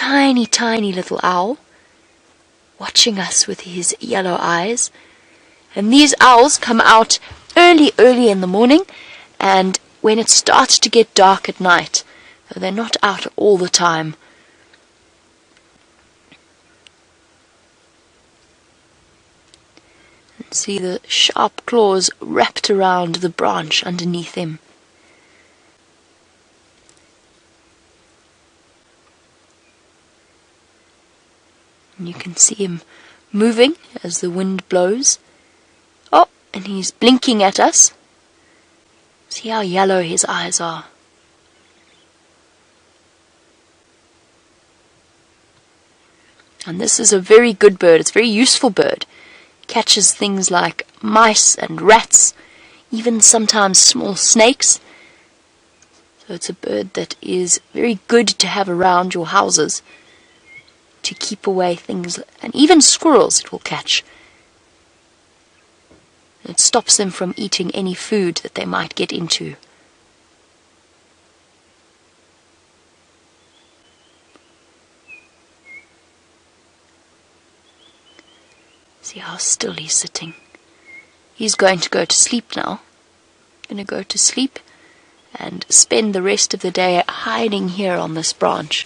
tiny, tiny little owl, watching us with his yellow eyes. And these owls come out early in the morning, and when it starts to get dark at night. So they're not out all the time. And see the sharp claws wrapped around the branch underneath him. And you can see him moving as the wind blows. Oh, and he's blinking at us. See how yellow his eyes are. And this is a very good bird. It's a very useful bird. Catches things like mice and rats, even sometimes small snakes. So it's a bird that is very good to have around your houses to keep away things, and even squirrels it will catch. It stops them from eating any food that they might get into. See how still he's sitting. He's going to go to sleep now. Going to go to sleep and spend the rest of the day hiding here on this branch.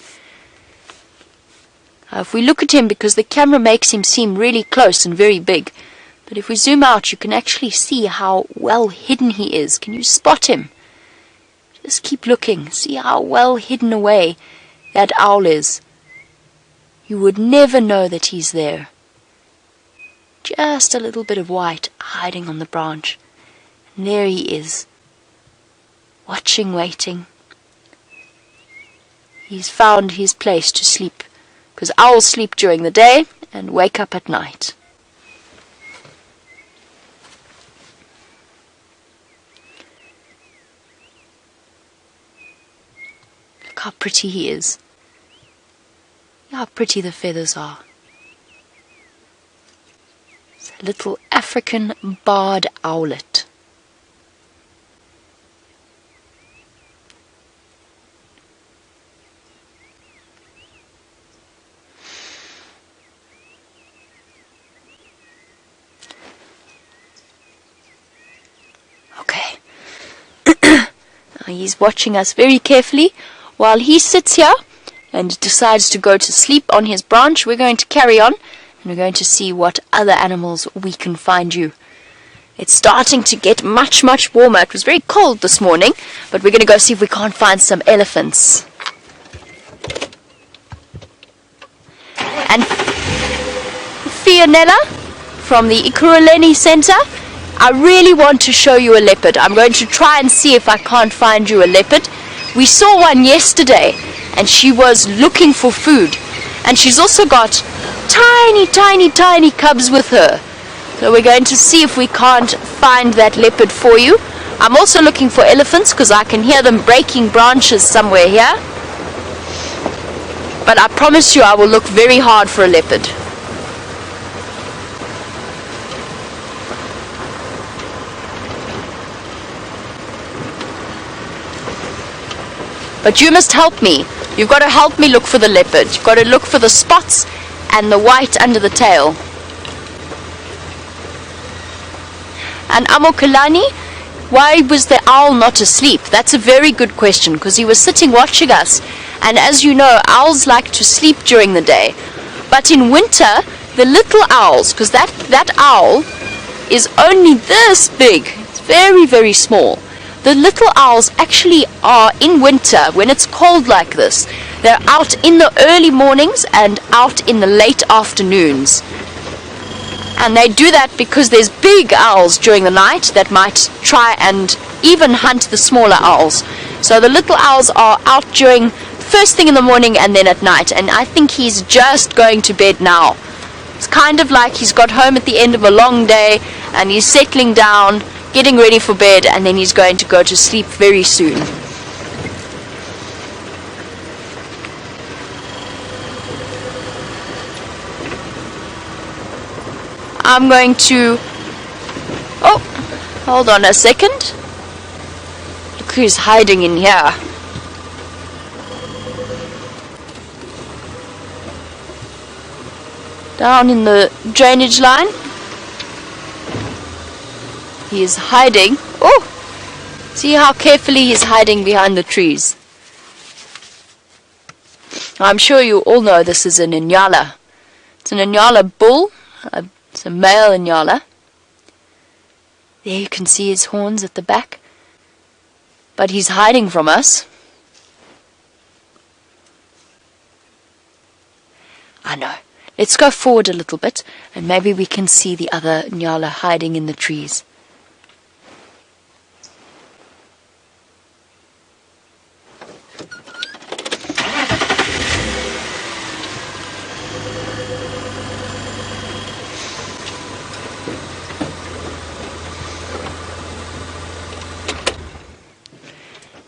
If we look at him, because the camera makes him seem really close and very big, but if we zoom out you can actually see how well hidden he is. Can you spot him? Just keep looking. See how well hidden away that owl is. You would never know that he's there. Just a little bit of white hiding on the branch. And there he is, watching, waiting. He's found his place to sleep, because owls sleep during the day and wake up at night. Look how pretty he is. Look how pretty the feathers are. It's a little African barred owlet. Okay. He's watching us very carefully. While he sits here and decides to go to sleep on his branch, we're going to carry on. And we're going to see what other animals we can find you. It's starting to get much, much warmer. It was very cold this morning, but we're going to go see if we can't find some elephants. And Fiona from the Ikuruleni Center, I really want to show you a leopard. I'm going to try and see if I can't find you a leopard. We saw one yesterday, and she was looking for food. And she's also got tiny, tiny, tiny cubs with her. So we're going to see if we can't find that leopard for you. I'm also looking for elephants because I can hear them breaking branches somewhere here. But I promise you I will look very hard for a leopard. But you must help me. You've got to help me look for the leopard. You've got to look for the spots and the white under the tail. And Amokalani, why was the owl not asleep? That's a very good question, because he was sitting watching us. And as you know, owls like to sleep during the day. But in winter, the little owls, because that owl is only this big. It's very, very small. The little owls actually are in winter, when it's cold like this. They're out in the early mornings and out in the late afternoons. And they do that because there's big owls during the night that might try and even hunt the smaller owls. So the little owls are out during first thing in the morning and then at night. And I think he's just going to bed now. It's kind of like he's got home at the end of a long day and he's settling down, getting ready for bed, and then he's going to go to sleep very soon. I'm going to... Oh, hold on a second. Look who's hiding in here. down in the drainage line. He is hiding. Oh! See how carefully he's hiding behind the trees. I'm sure you all know this is an Inyala. It's an Inyala bull. It's a male Inyala. There you can see his horns at the back. But he's hiding from us. I know. Let's go forward a little bit and maybe we can see the other Inyala hiding in the trees.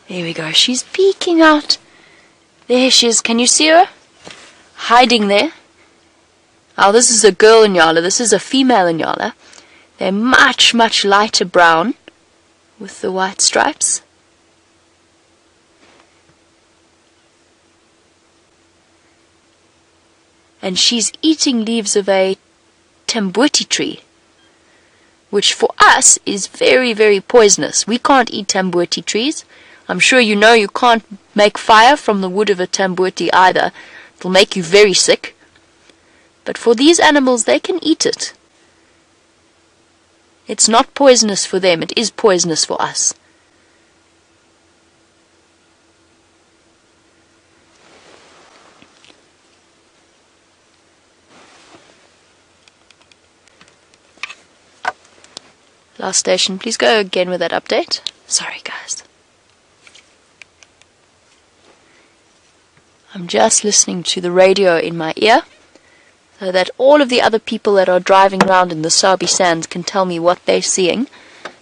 There we go. She's peeking out. There she is. Can you see her? Hiding there. Oh, this is a girl Inyala. This is a female Inyala. They're much, much lighter brown with the white stripes. And she's eating leaves of a tamboti tree, which for us is very, very poisonous. We can't eat tamboti trees. I'm sure you know you can't make fire from the wood of a tamboti either. It'll make you very sick. But for these animals, they can eat it. It's not poisonous for them, it is poisonous for us. Last station, please go again with that update. Sorry guys. I'm just listening to the radio in my ear so that all of the other people that are driving around in the Sabi Sands can tell me what they're seeing,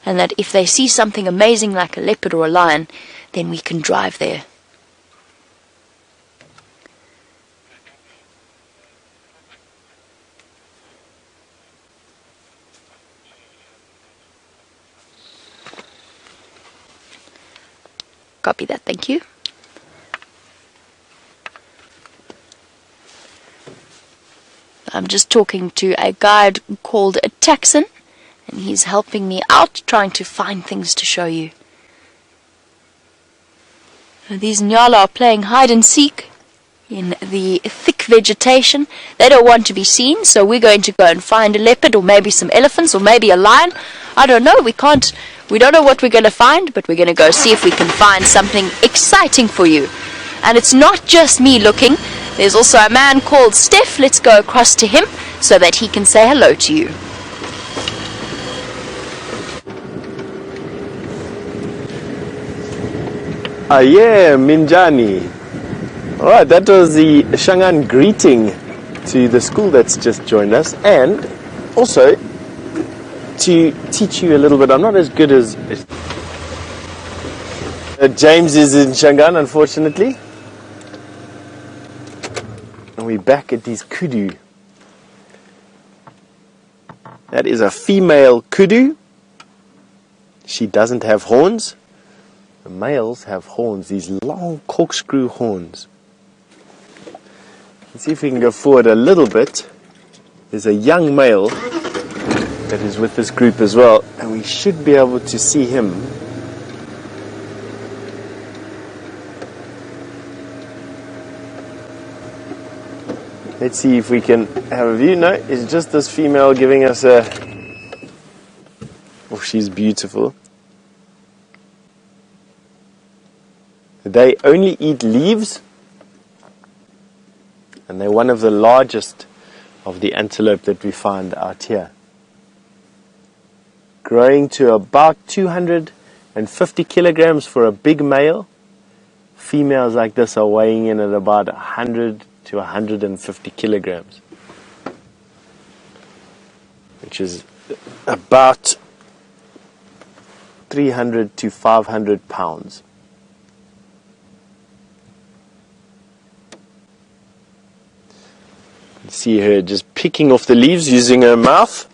and that if they see something amazing like a leopard or a lion, then we can drive there. Copy that, thank you. I'm just talking to a guide called a Taxon, and he's helping me out trying to find things to show you. These Nyala are playing hide and seek in the thick vegetation. They don't want to be seen, so we're going to go and find a leopard or maybe some elephants or maybe a lion. I don't know, we don't know what we're going to find, but we're going to go see if we can find something exciting for you. And it's not just me looking. There's also a man called Steph. Let's go across to him so that he can say hello to you. Yeah, Minjani. Alright, that was the Shangaan greeting to the school that's just joined us, and also to teach you a little bit. I'm not as good as James is in Shangaan, unfortunately. And we're back at these kudu. That is a female kudu. She doesn't have horns. The males have horns, these long corkscrew horns. Let's see if we can go forward a little bit. There's a young male that is with this group as well, and we should be able to see him. Let's see if we can have a view. No, it's just this female giving us a... Oh, she's beautiful. They only eat leaves, and they're one of the largest of the antelope that we find out here. Growing to about 250 kilograms for a big male. Females like this are weighing in at about 100 to 150 kilograms, which is about 300 to 500 pounds. See her just picking off the leaves using her mouth.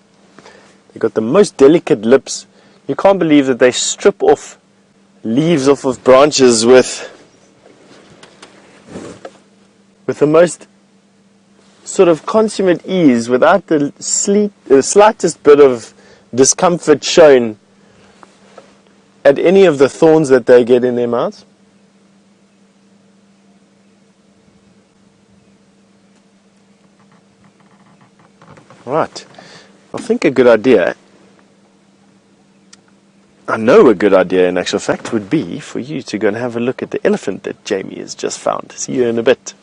They've got the most delicate lips. You can't believe that they strip off leaves off of branches with the most sort of consummate ease without the slightest bit of discomfort shown at any of the thorns that they get in their mouths. Right, I think a good idea, I know a good idea in actual fact would be for you to go and have a look at the elephant that Jamie has just found. See you in a bit.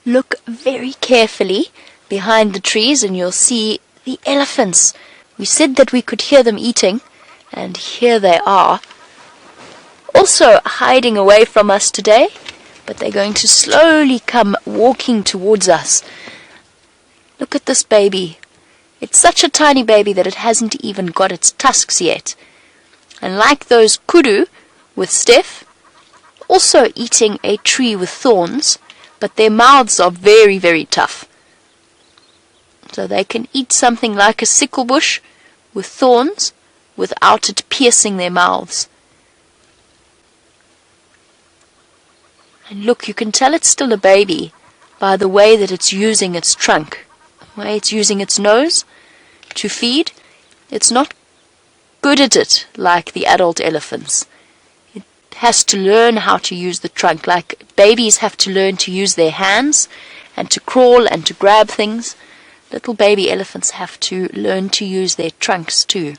Look very carefully behind the trees and you'll see the elephants. We said that we could hear them eating, and here they are. Also hiding away from us today, but they're going to slowly come walking towards us. Look at this baby. It's such a tiny baby that it hasn't even got its tusks yet. And like those kudu with Steph, also eating a tree with thorns, but their mouths are very, very tough. So they can eat something like a sickle bush with thorns without it piercing their mouths. And look, you can tell it's still a baby by the way that it's using its trunk, the way it's using its nose to feed. It's not good at it like the adult elephants. It has to learn how to use the trunk, like babies have to learn to use their hands and to crawl and to grab things. Little baby elephants have to learn to use their trunks too.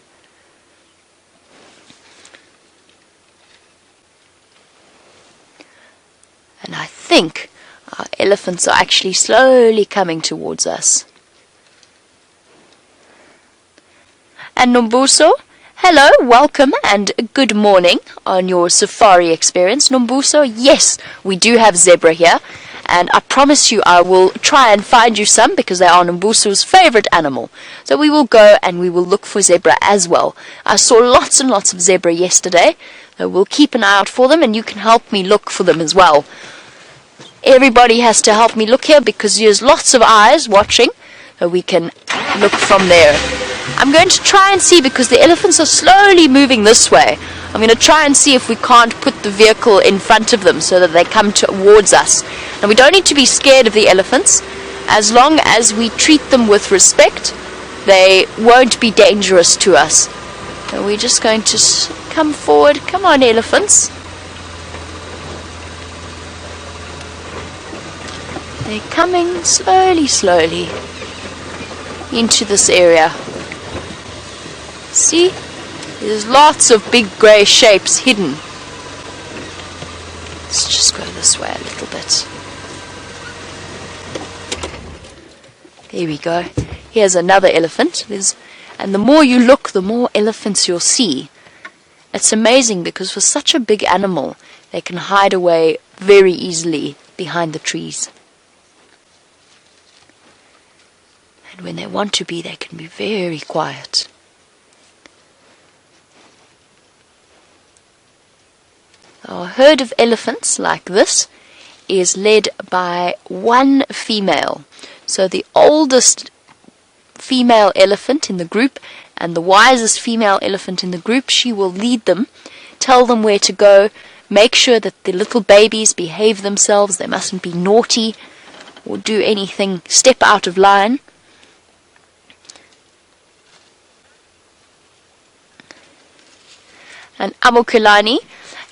And I think our elephants are actually slowly coming towards us. And Nombuso, hello, welcome and good morning on your safari experience. Nombuso, yes, we do have zebra here, and I promise you I will try and find you some because they are Nombuso's favorite animal. So we will go and we will look for zebra as well. I saw lots and lots of zebra yesterday, so we'll keep an eye out for them and you can help me look for them as well. Everybody has to help me look here because there's lots of eyes watching, so we can look from there. I'm going to try and see, because the elephants are slowly moving this way, I'm going to try and see if we can't put the vehicle in front of them so that they come towards us. And we don't need to be scared of the elephants. As long as we treat them with respect, they won't be dangerous to us. So we're just going to come forward. Come on, elephants. They're coming slowly, slowly into this area. See? There's lots of big grey shapes hidden. Let's just go this way a little bit. There we go. Here's another elephant. And the more you look, the more elephants you'll see. It's amazing because for such a big animal, they can hide away very easily behind the trees. And when they want to be, they can be very quiet. A herd of elephants like this is led by one female. So the oldest female elephant in the group and the wisest female elephant in the group, she will lead them, tell them where to go, make sure that the little babies behave themselves, they mustn't be naughty or do anything, step out of line. And Amokulani,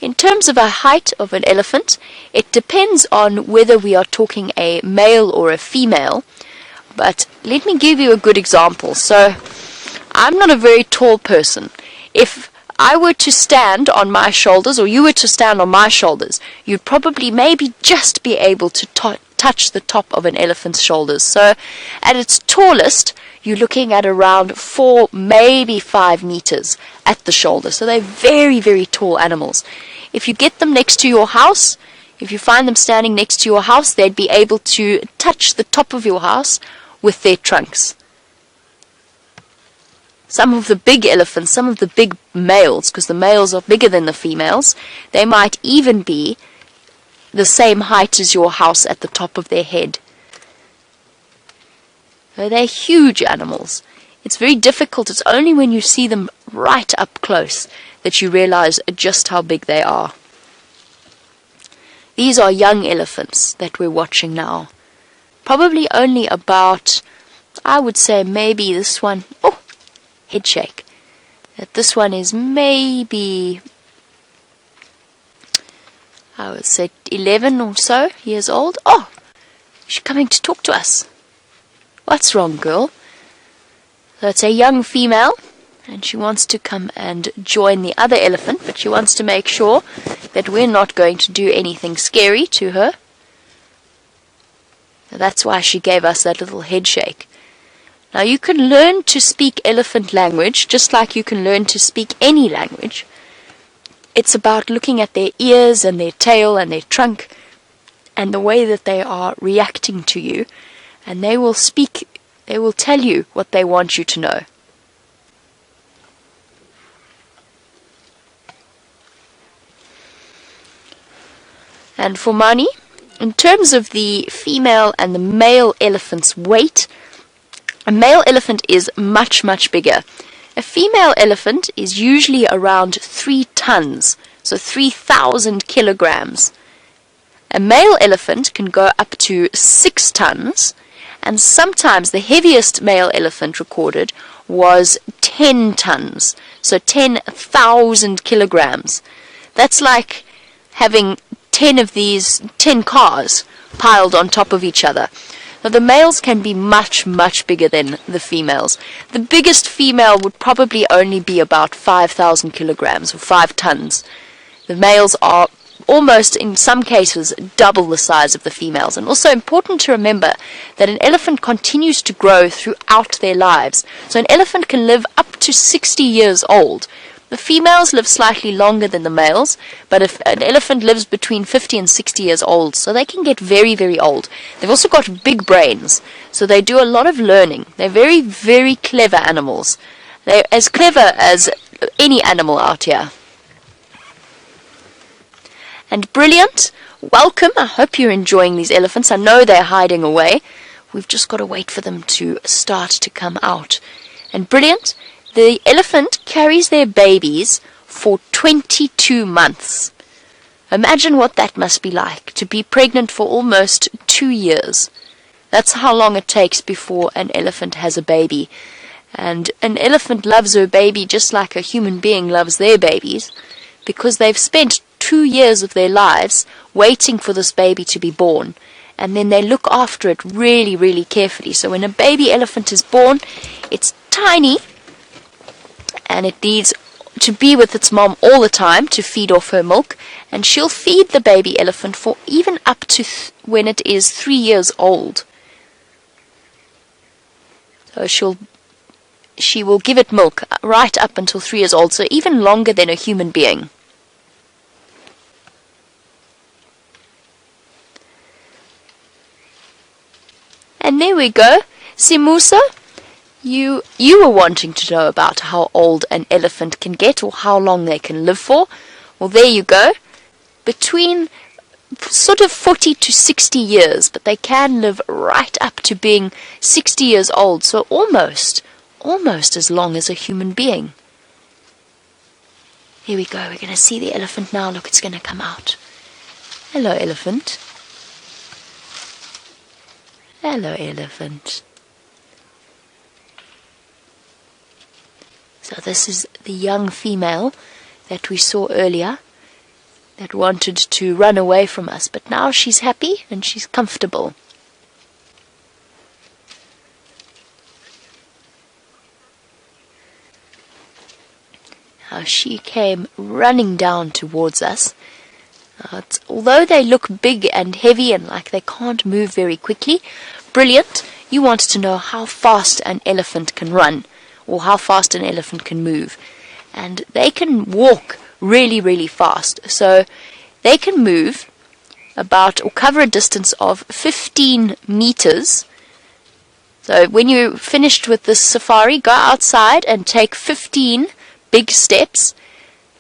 in terms of a height of an elephant, it depends on whether we are talking a male or a female. But let me give you a good example. So, I'm not a very tall person. If I were to stand on my shoulders, or you were to stand on my shoulders, you'd probably maybe just be able to touch the top of an elephant's shoulders. So, at its tallest, you're looking at around 4, maybe 5 meters at the shoulder. So they're very, very tall animals. If you get them next to your house, if you find them standing next to your house, they'd be able to touch the top of your house with their trunks. Some of the big elephants, some of the big males, because the males are bigger than the females, they might even be the same height as your house at the top of their head. So they're huge animals. It's very difficult. It's only when you see them right up close that you realize just how big they are. These are young elephants that we're watching now. Probably only about, I would say maybe this one, oh, head shake. That this one is maybe, I would say 11 or so years old. Oh, she's coming to talk to us. What's wrong, girl? So it's a young female, and she wants to come and join the other elephant, but she wants to make sure that we're not going to do anything scary to her. So that's why she gave us that little head shake. Now you can learn to speak elephant language just like you can learn to speak any language. It's about looking at their ears and their tail and their trunk and the way that they are reacting to you, and they will speak, they will tell you what they want you to know. And for Mani, in terms of the female and the male elephant's weight, a male elephant is much, much bigger. A female elephant is usually around 3 tons, so 3,000 kilograms. A male elephant can go up to 6 tons, and sometimes the heaviest male elephant recorded was 10 tons, so 10,000 kilograms. That's like having 10 cars piled on top of each other. Now the males can be much, much bigger than the females. The biggest female would probably only be about 5,000 kilograms or 5 tons. The males are almost, in some cases, double the size of the females. And also important to remember that an elephant continues to grow throughout their lives. So an elephant can live up to 60 years old. The females live slightly longer than the males, but if an elephant lives between 50 and 60 years old, so they can get very, very old. They've also got big brains, so they do a lot of learning. They're very, very clever animals. They're as clever as any animal out here. And Brilliant, welcome. I hope you're enjoying these elephants. I know they're hiding away. We've just got to wait for them to start to come out. And Brilliant, the elephant carries their babies for 22 months. Imagine what that must be like, to be pregnant for almost 2 years. That's how long it takes before an elephant has a baby. And an elephant loves her baby just like a human being loves their babies, because they've spent 2 years of their lives waiting for this baby to be born. And then they look after it really, really carefully. So when a baby elephant is born, it's tiny, and it needs to be with its mom all the time to feed off her milk, and she'll feed the baby elephant for even up to when it is 3 years old. So she will give it milk right up until 3 years old, so even longer than a human being. And there we go. Simusa, you were wanting to know about how old an elephant can get or how long they can live for. Well, there you go. Between sort of 40 to 60 years, but they can live right up to being 60 years old, so almost as long as a human being. Here we go. We're going to see the elephant now. Look, it's going to come out. Hello, elephant. Hello, elephant. So this is the young female that we saw earlier that wanted to run away from us, but now she's happy and she's comfortable. Now she came running down towards us. Although they look big and heavy and like they can't move very quickly, Brilliant, you wanted to know how fast an elephant can run, or how fast an elephant can move. And they can walk really, really fast. So they can move about, or cover a distance of 15 meters. So when you're finished with this safari, go outside and take 15 big steps.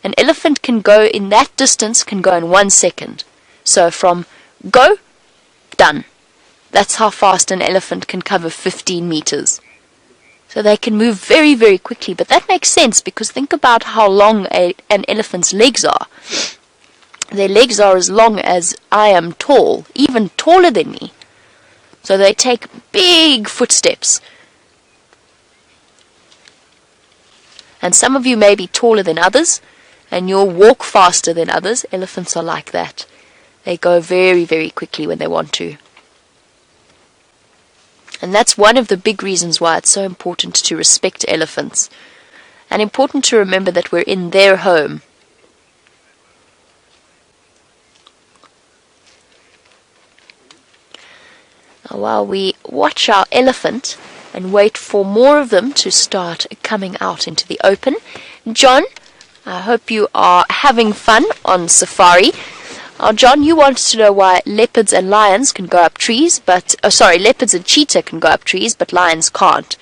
An elephant can go in that distance, can go in 1 second. So from go, done. That's how fast an elephant can cover 15 meters. So they can move very, very quickly. But that makes sense, because think about how long an elephant's legs are. Their legs are as long as I am tall, even taller than me. So they take big footsteps. And some of you may be taller than others, and you'll walk faster than others. Elephants are like that. They go very, very quickly when they want to. And that's one of the big reasons why it's so important to respect elephants. And important to remember that we're in their home. Now, while we watch our elephant and wait for more of them to start coming out into the open, John, I hope you are having fun on safari. John, you want to know why leopards and lions can go up trees, leopards and cheetah can go up trees, but lions can't.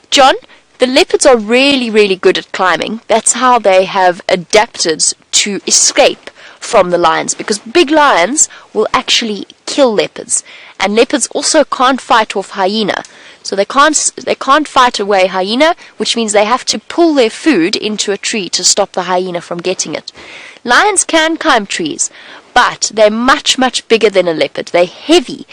John, the leopards are really, really good at climbing. That's how they have adapted to escape from the lions, because big lions will actually kill leopards, and leopards also can't fight off hyena. So they can't fight away hyena, which means they have to pull their food into a tree to stop the hyena from getting it. Lions can climb trees, but they're much, much bigger than a leopard. They're heavy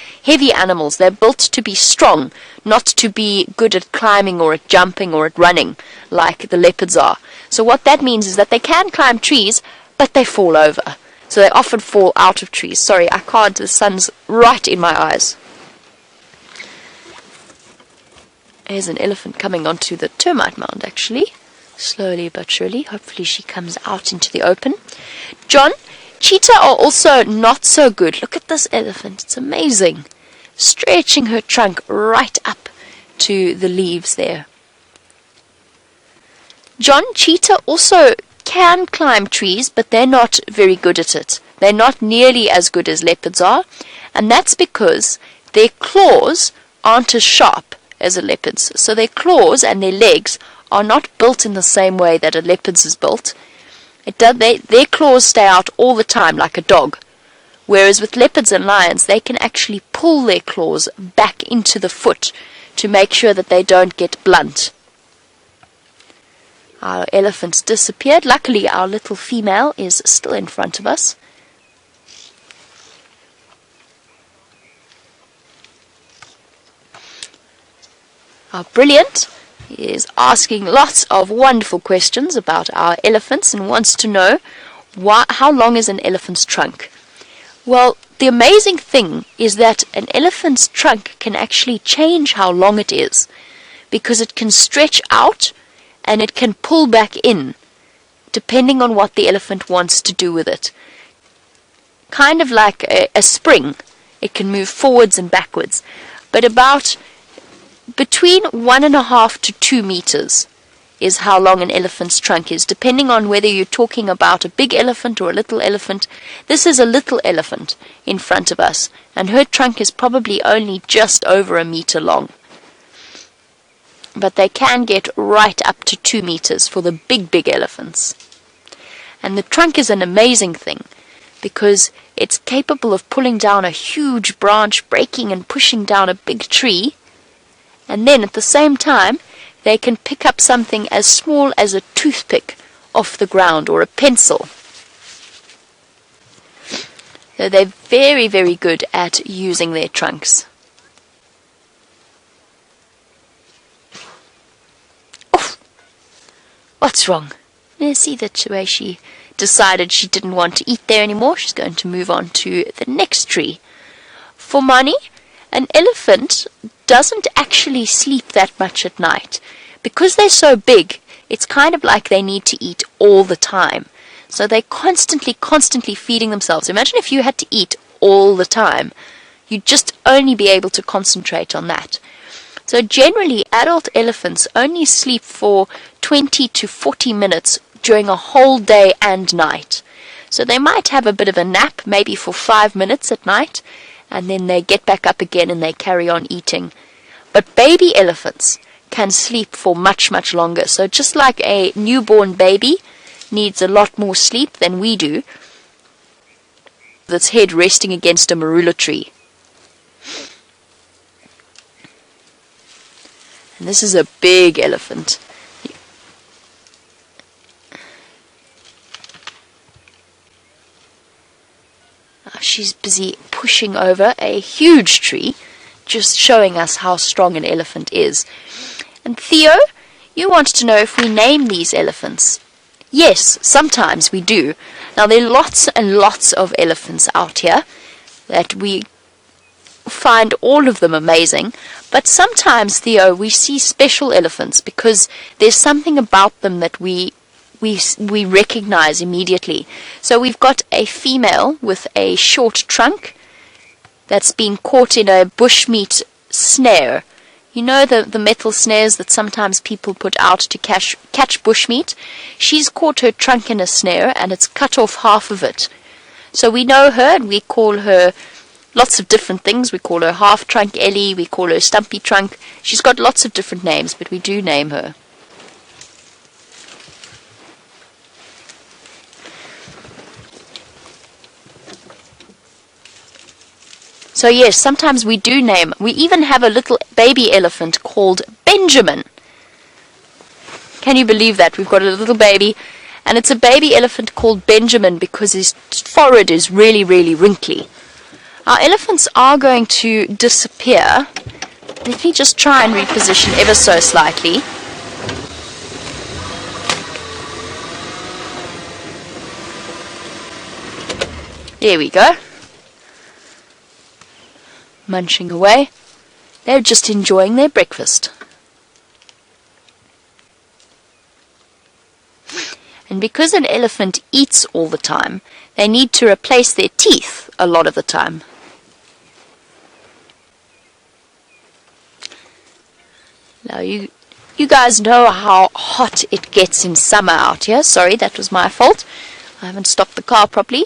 animals. They're built to be strong, not to be good at climbing or at jumping or at running like the leopards are. So what that means is that they can climb trees, but they fall over. So they often fall out of trees. Sorry, I can't. The sun's right in my eyes. There's an elephant coming onto the termite mound, actually. Slowly but surely. Hopefully she comes out into the open. John, cheetah are also not so good. Look at this elephant. It's amazing. Stretching her trunk right up to the leaves there. John, cheetah also can climb trees, but they're not very good at it. They're not nearly as good as leopards are. And that's because their claws aren't as sharp as a leopard's. So their claws and their legs are not built in the same way that a leopard's is built. Their claws stay out all the time like a dog. Whereas with leopards and lions, they can actually pull their claws back into the foot to make sure that they don't get blunt. Our elephant's disappeared. Luckily, our little female is still in front of us. Brilliant. He is asking lots of wonderful questions about our elephants and wants to know how long is an elephant's trunk. Well, the amazing thing is that an elephant's trunk can actually change how long it is, because it can stretch out and it can pull back in depending on what the elephant wants to do with it. Kind of like a spring. It can move forwards and backwards, but about between 1.5 to 2 meters is how long an elephant's trunk is, depending on whether you're talking about a big elephant or a little elephant. This is a little elephant in front of us, and her trunk is probably only just over 1 meter long. But they can get right up to 2 meters for the big elephants. And the trunk is an amazing thing, because it's capable of pulling down a huge branch, breaking and pushing down a big tree, and then at the same time, they can pick up something as small as a toothpick off the ground or a pencil. So they're very, very good at using their trunks. Oh, what's wrong? You see the way she decided she didn't want to eat there anymore. She's going to move on to the next tree. For Mani, an elephant doesn't actually sleep that much at night. Because they're so big, it's kind of like they need to eat all the time. So they're constantly feeding themselves. Imagine if you had to eat all the time. You'd just only be able to concentrate on that. So generally, adult elephants only sleep for 20 to 40 minutes during a whole day and night. So they might have a bit of a nap, maybe for 5 minutes at night, and then they get back up again and they carry on eating. But baby elephants can sleep for much, much longer. So just like a newborn baby needs a lot more sleep than we do, with its head resting against a marula tree. And this is a big elephant. she's busy pushing over a huge tree, just showing us how strong an elephant is. And Theo, you want to know if we name these elephants. Yes, sometimes we do. Now, there are lots and lots of elephants out here that we find all of them amazing, but sometimes, Theo, we see special elephants because there's something about them that we recognize immediately. So we've got a female with a short trunk that's been caught in a bushmeat snare. You know the metal snares that sometimes people put out to catch bushmeat? She's caught her trunk in a snare and it's cut off half of it. So we know her and we call her lots of different things. We call her Half Trunk Ellie, we call her Stumpy Trunk. She's got lots of different names, but we do name her. So yes, sometimes we do name. We even have a little baby elephant called Benjamin. Can you believe that? We've got a little baby, and it's a baby elephant called Benjamin because his forehead is really, really wrinkly. Our elephants are going to disappear. Let me just try and reposition ever so slightly. There we go. Munching away. They're just enjoying their breakfast. And because an elephant eats all the time, they need to replace their teeth a lot of the time. Now you guys know how hot it gets in summer out here. Sorry, that was my fault. I haven't stopped the car properly.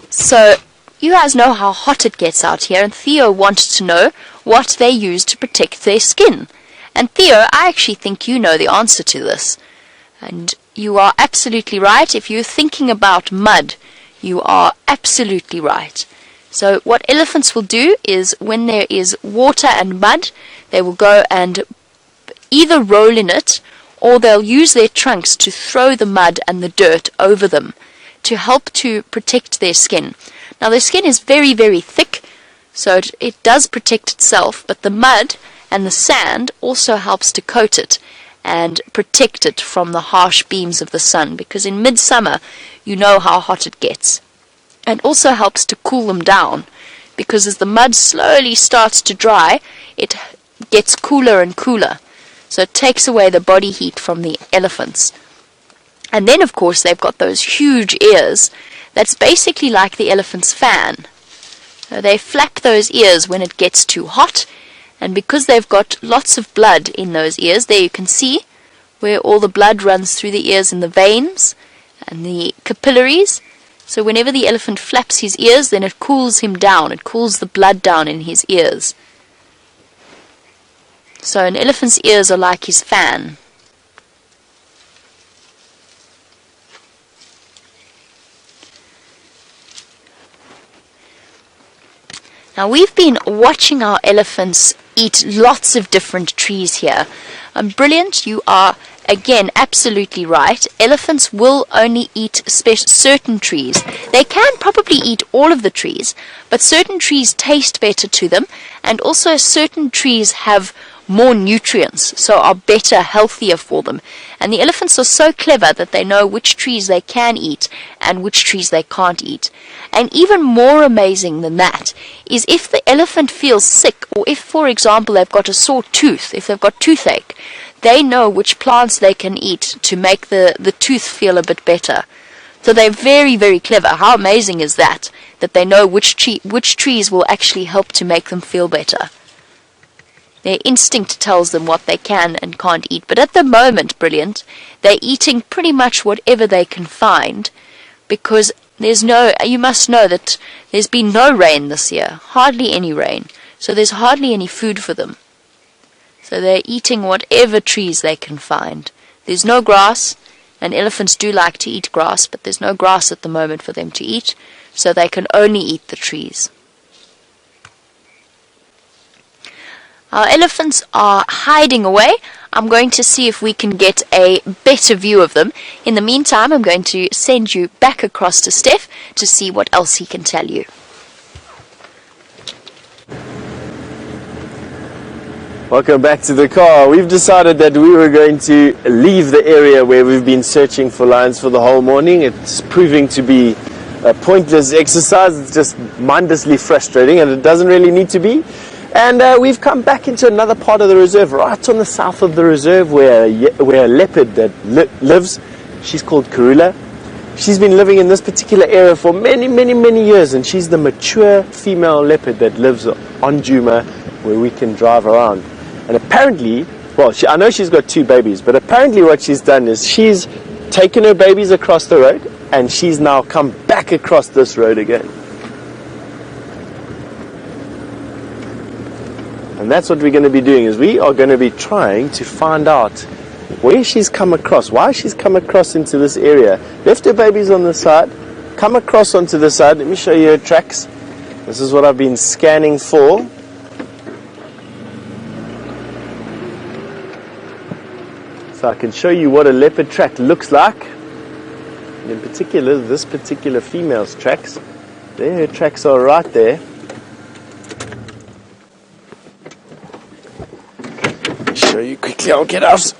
So you guys know how hot it gets out here, and Theo wanted to know what they use to protect their skin. And Theo, I actually think you know the answer to this. And you are absolutely right. If you're thinking about mud, you are absolutely right. So what elephants will do is when there is water and mud, they will go and either roll in it or they'll use their trunks to throw the mud and the dirt over them to help to protect their skin. Now their skin is very, very thick, so it does protect itself, but the mud and the sand also helps to coat it and protect it from the harsh beams of the sun, because in midsummer you know how hot it gets. And also helps to cool them down, because as the mud slowly starts to dry, it gets cooler and cooler. So it takes away the body heat from the elephants. And then, of course, they've got those huge ears. That's basically like the elephant's fan. So they flap those ears when it gets too hot, and because they've got lots of blood in those ears, there you can see where all the blood runs through the ears in the veins and the capillaries. So whenever the elephant flaps his ears, then it cools him down. It cools the blood down in his ears. So an elephant's ears are like his fan. Now we've been watching our elephants eat lots of different trees here. Brilliant, you are again absolutely right. Elephants will only eat certain trees. They can probably eat all of the trees, but certain trees taste better to them, and also certain trees have more nutrients, so are better, healthier for them. And the elephants are so clever that they know which trees they can eat and which trees they can't eat. And even more amazing than that is if the elephant feels sick, or if, for example, they've got a sore tooth, if they've got toothache, they know which plants they can eat to make the tooth feel a bit better. So they're very, very clever. How amazing is that? That they know which trees will actually help to make them feel better. Their instinct tells them what they can and can't eat. But at the moment, brilliant, they're eating pretty much whatever they can find, because you must know that there's been no rain this year, hardly any rain. So there's hardly any food for them. So they're eating whatever trees they can find. There's no grass, and elephants do like to eat grass, but there's no grass at the moment for them to eat, so they can only eat the trees. Our elephants are hiding away. I'm going to see if we can get a better view of them. In the meantime, I'm going to send you back across to Steph to see what else he can tell you. Welcome back to the car. We've decided that we were going to leave the area where we've been searching for lions for the whole morning. It's proving to be a pointless exercise. It's just mindlessly frustrating, and it doesn't really need to be. And we've come back into another part of the reserve, right on the south of the reserve, where a leopard that lives. She's called Karula. She's been living in this particular area for many years, and she's the mature female leopard that lives on Djuma, where we can drive around. And apparently, well, I know she's got 2 babies, but apparently what she's done is she's taken her babies across the road, and she's now come back across this road again. And that's what we're going to be doing, is we are going to be trying to find out where she's come across, why she's come across into this area. Left her babies on the side, come across onto the side. Let me show you her tracks. This is what I've been scanning for. So I can show you what a leopard track looks like. And in particular, this particular female's tracks. There, her tracks are right there. I'll show you quickly. I'll get out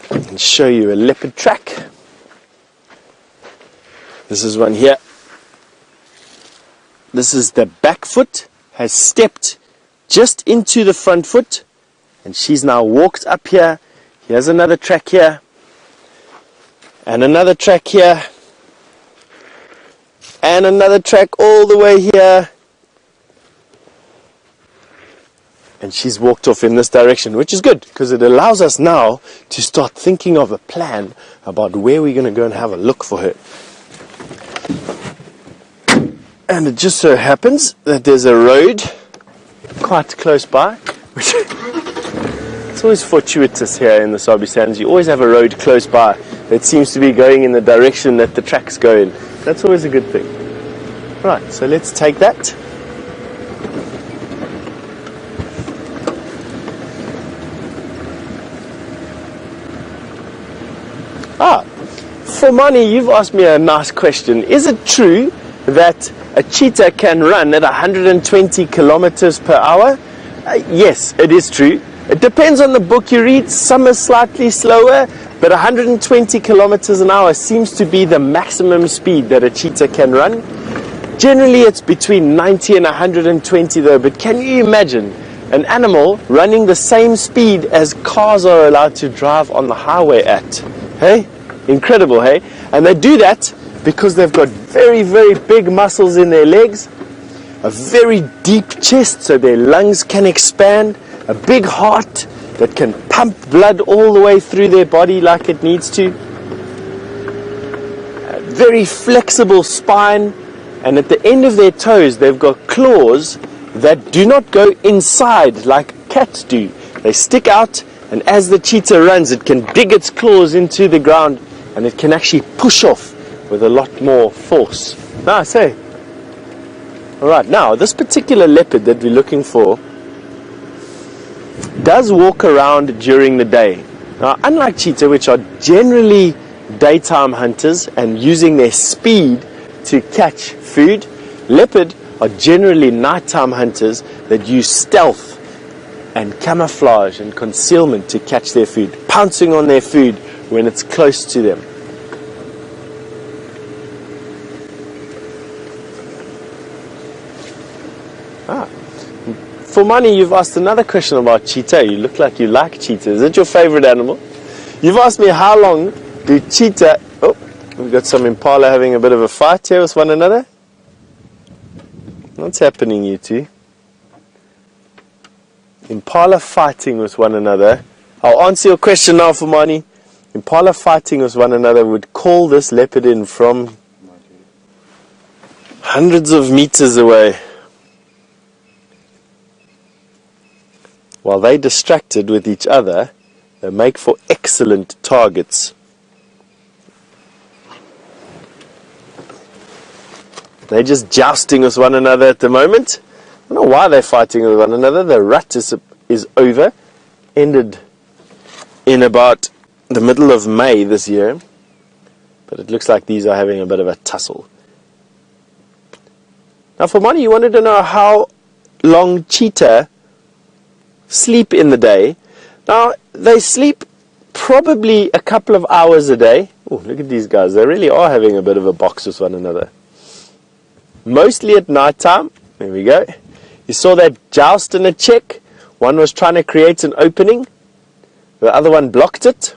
and show you a leopard track. This is one here. This is the back foot, has stepped just into the front foot, and she's now walked up here. Here's another track here, and another track here, and another track all the way here, and she's walked off in this direction, which is good, because it allows us now to start thinking of a plan about where we're going to go and have a look for her. And it just so happens that there's a road quite close by, which it's always fortuitous here in the Sabi Sands. You always have a road close by that seems to be going in the direction that the tracks go in. That's always a good thing. Right, so let's take that. For money, you've asked me a nice question. Is it true that a cheetah can run at 120 kilometers per hour? Yes, it is true. It depends on the book you read. Some are slightly slower, but 120 kilometers an hour seems to be the maximum speed that a cheetah can run. Generally, it's between 90 and 120 though, but can you imagine an animal running the same speed as cars are allowed to drive on the highway at? Hey? Incredible, hey? And they do that because they've got very big muscles in their legs, a very deep chest so their lungs can expand, a big heart that can pump blood all the way through their body like it needs to, a very flexible spine, and at the end of their toes they've got claws that do not go inside like cats do. They stick out, and as the cheetah runs it can dig its claws into the ground, and it can actually push off with a lot more force. Nice, hey? Alright, now this particular leopard that we're looking for does walk around during the day. Now, unlike cheetah, which are generally daytime hunters and using their speed to catch food, leopard are generally nighttime hunters that use stealth and camouflage and concealment to catch their food, pouncing on their food when it's close to them. For money, you've asked another question about cheetah. You look like you like cheetah. Is it your favorite animal? You've asked me how long do cheetah... Oh, we've got some impala having a bit of a fight here with one another. What's happening, you two? Impala fighting with one another. I'll answer your question now, Fumani. Impala fighting with one another would call this leopard in from hundreds of meters away. While they're distracted with each other, they make for excellent targets. They're just jousting with one another at the moment. I don't know why they're fighting with one another. The rut is over. Ended in about the middle of May this year. But it looks like these are having a bit of a tussle. Now for money, you wanted to know how long cheetah sleep in the day. Now, they sleep probably a couple of hours a day. Oh, look at these guys. They really are having a bit of a box with one another. Mostly at night time. There we go. You saw that joust and a check. One was trying to create an opening. The other one blocked it.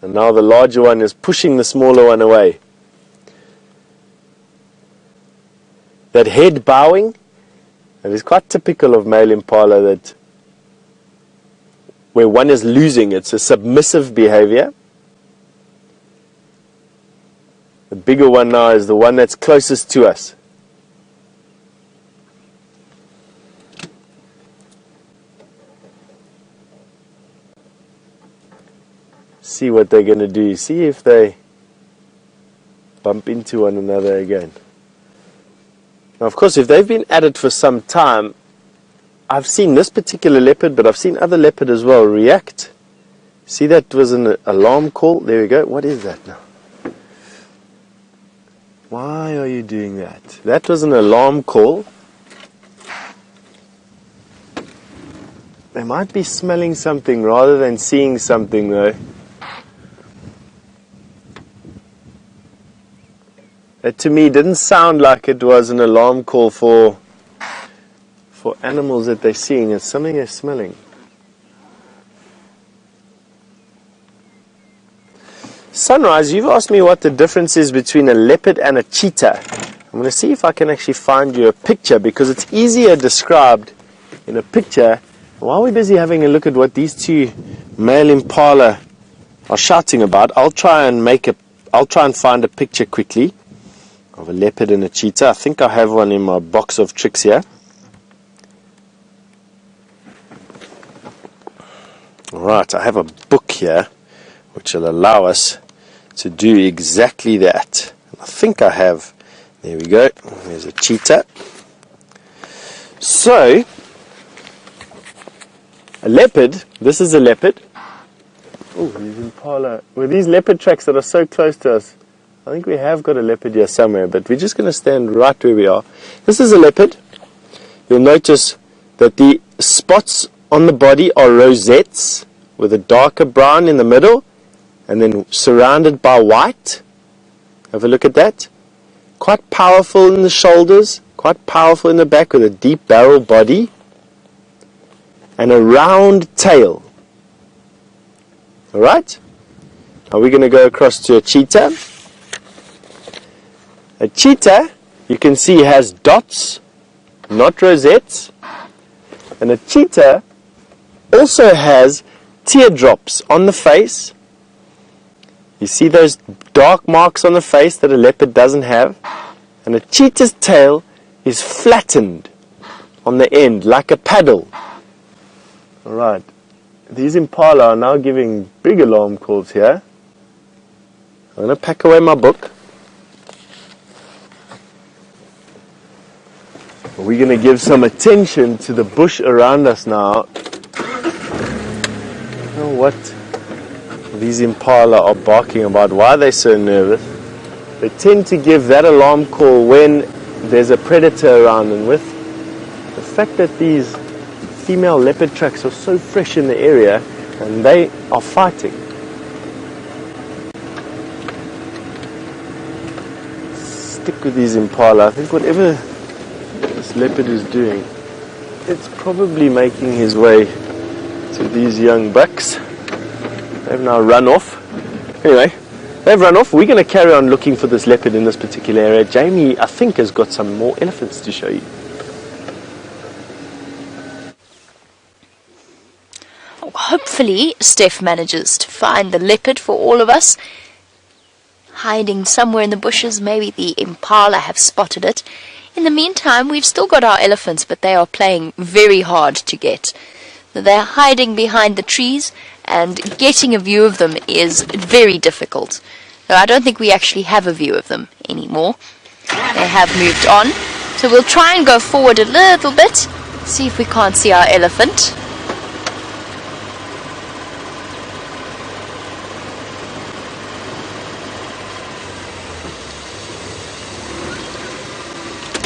And now the larger one is pushing the smaller one away. That head bowing, that is quite typical of male impala, that where one is losing, it's a submissive behavior. The bigger one now is the one that's closest to us. See what they're going to do. See if they bump into one another again. Now, of course, if they've been at it for some time, I've seen this particular leopard, but I've seen other leopard as well react. See, that was an alarm call. There we go. What is that now? Why are you doing that? That was an alarm call. They might be smelling something rather than seeing something, though. That to me didn't sound like it was an alarm call for animals that they're seeing. It's something they're smelling. Sunrise, you've asked me what the difference is between a leopard and a cheetah. I'm going to see if I can actually find you a picture, because it's easier described in a picture. While we're busy having a look at what these two male impala are shouting about, I'll try and find a picture quickly of a leopard and a cheetah. I think I have one in my box of tricks here. Alright, I have a book here which will allow us to do exactly that. I think I have. There we go. There's a cheetah. So, a leopard, this is a leopard. Oh, these impala. Well, these leopard tracks that are so close to us, I think we have got a leopard here somewhere, but we're just going to stand right where we are. This is a leopard. You'll notice that the spots on the body are rosettes with a darker brown in the middle and then surrounded by white. Have a look at that. Quite powerful in the shoulders, quite powerful in the back with a deep barrel body and a round tail. Alright? Now we're going to go across to a cheetah. A cheetah, you can see, has dots, not rosettes. And a cheetah also has teardrops on the face. You see those dark marks on the face that a leopard doesn't have. And a cheetah's tail is flattened on the end, like a paddle. Alright, these impala are now giving big alarm calls here. I'm going to pack away my book. We're going to give some attention to the bush around us now. You know what these impala are barking about? Why are they so nervous? They tend to give that alarm call when there's a predator around, and with the fact that these female leopard tracks are so fresh in the area and they are fighting. Stick with these impala. I think whatever this leopard is doing, it's probably making his way to these young bucks. They've now run off. Anyway, they've run off. We're going to carry on looking for this leopard in this particular area. Jamie, I think, has got some more elephants to show you. Hopefully, Steph manages to find the leopard for all of us. Hiding somewhere in the bushes, maybe the impala have spotted it. In the meantime, we've still got our elephants, but they are playing very hard to get. They're hiding behind the trees, and getting a view of them is very difficult. So I don't think we actually have a view of them anymore. They have moved on. So we'll try and go forward a little bit, see if we can't see our elephant.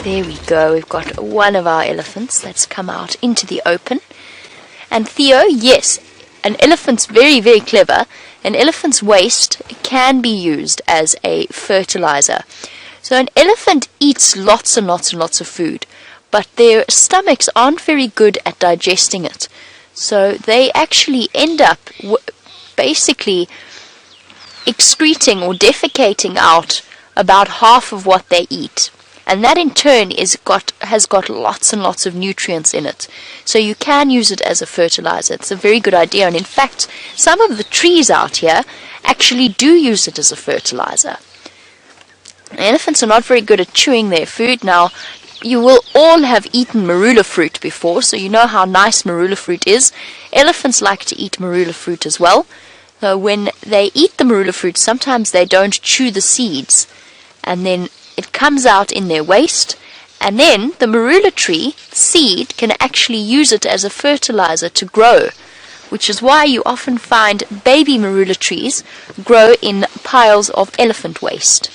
There we go, we've got one of our elephants that's come out into the open. And Theo, yes, an elephant's very, very clever. An elephant's waste can be used as a fertilizer. So an elephant eats lots and lots and lots of food, but their stomachs aren't very good at digesting it. So they actually end up basically excreting or defecating out about half of what they eat. And that in turn has got lots and lots of nutrients in it. So you can use it as a fertilizer. It's a very good idea. And in fact, some of the trees out here actually do use it as a fertilizer. Elephants are not very good at chewing their food. Now, you will all have eaten marula fruit before, so you know how nice marula fruit is. Elephants like to eat marula fruit as well. So when they eat the marula fruit, sometimes they don't chew the seeds, and then it comes out in their waste, and then the marula tree seed can actually use it as a fertilizer to grow, which is why you often find baby marula trees grow in piles of elephant waste.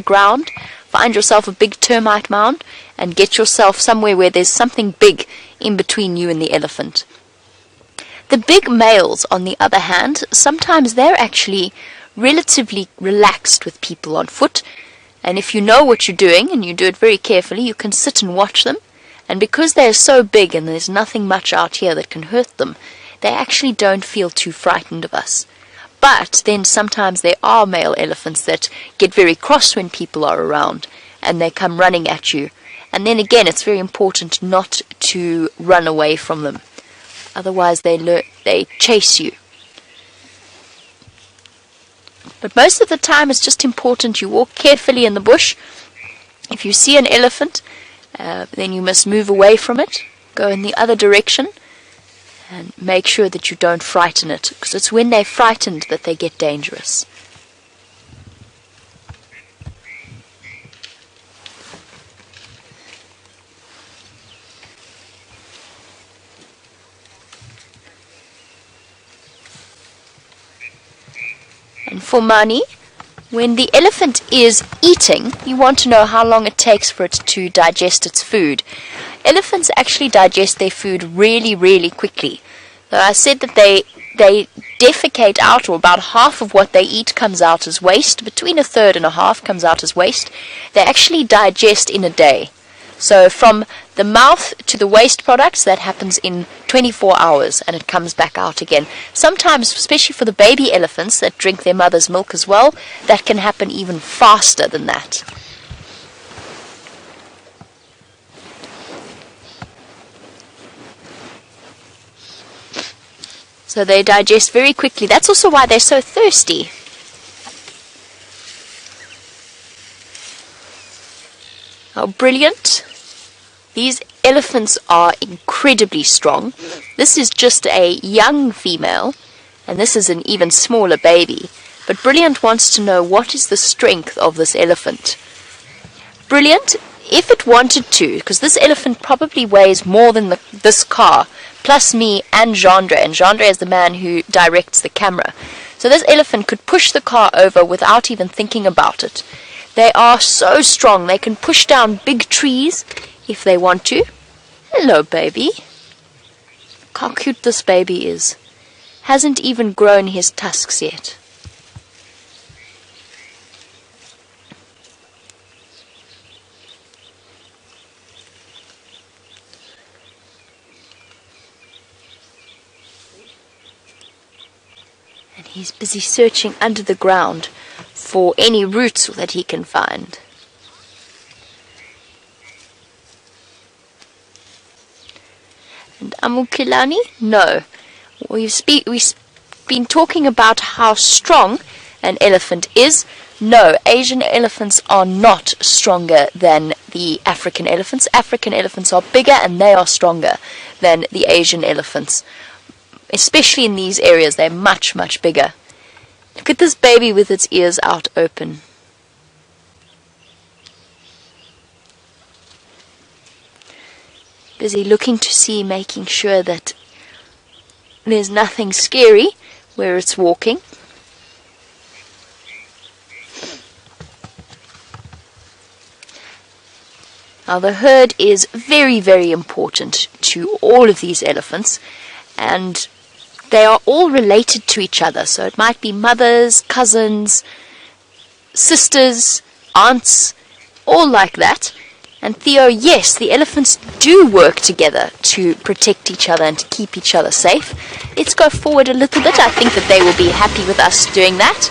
Ground, find yourself a big termite mound and get yourself somewhere where there's something big in between you and the elephant. The big males, on the other hand, sometimes they're actually relatively relaxed with people on foot, and if you know what you're doing and you do it very carefully, you can sit and watch them, and because they're so big and there's nothing much out here that can hurt them, they actually don't feel too frightened of us. But then sometimes there are male elephants that get very cross when people are around and they come running at you, and then again it's very important not to run away from them, otherwise they chase you. But most of the time it's just important you walk carefully in the bush. If you see an elephant, then you must move away from it, go in the other direction, and make sure that you don't frighten it, because it's when they're frightened that they get dangerous. And for Mani, when the elephant is eating, you want to know how long it takes for it to digest its food. Elephants actually digest their food really, really quickly. So I said that they defecate out, or about half of what they eat comes out as waste. Between a third and a half comes out as waste. They actually digest in a day. So from the mouth to the waste products, that happens in 24 hours, and it comes back out again. Sometimes, especially for the baby elephants that drink their mother's milk as well, that can happen even faster than that. So they digest very quickly. That's also why they're so thirsty. How brilliant. These elephants are incredibly strong. This is just a young female, and this is an even smaller baby. But Brilliant wants to know, what is the strength of this elephant? Brilliant, if it wanted to, because this elephant probably weighs more than this car, plus me and Gendre is the man who directs the camera. So this elephant could push the car over without even thinking about it. They are so strong, they can push down big trees if they want to. Hello, baby. Look how cute this baby is. Hasn't even grown his tusks yet. And he's busy searching under the ground for any roots that he can find. And Amukilani? No. We've been talking about how strong an elephant is. No, Asian elephants are not stronger than the African elephants. African elephants are bigger and they are stronger than the Asian elephants. Especially in these areas, they're much, much bigger. Look at this baby with its ears out open. Busy looking to see, making sure that there's nothing scary where it's walking. Now the herd is very, very important to all of these elephants, and they are all related to each other. So it might be mothers, cousins, sisters, aunts, all like that. And Theo, yes, the elephants do work together to protect each other and to keep each other safe. Let's go forward a little bit. I think that they will be happy with us doing that.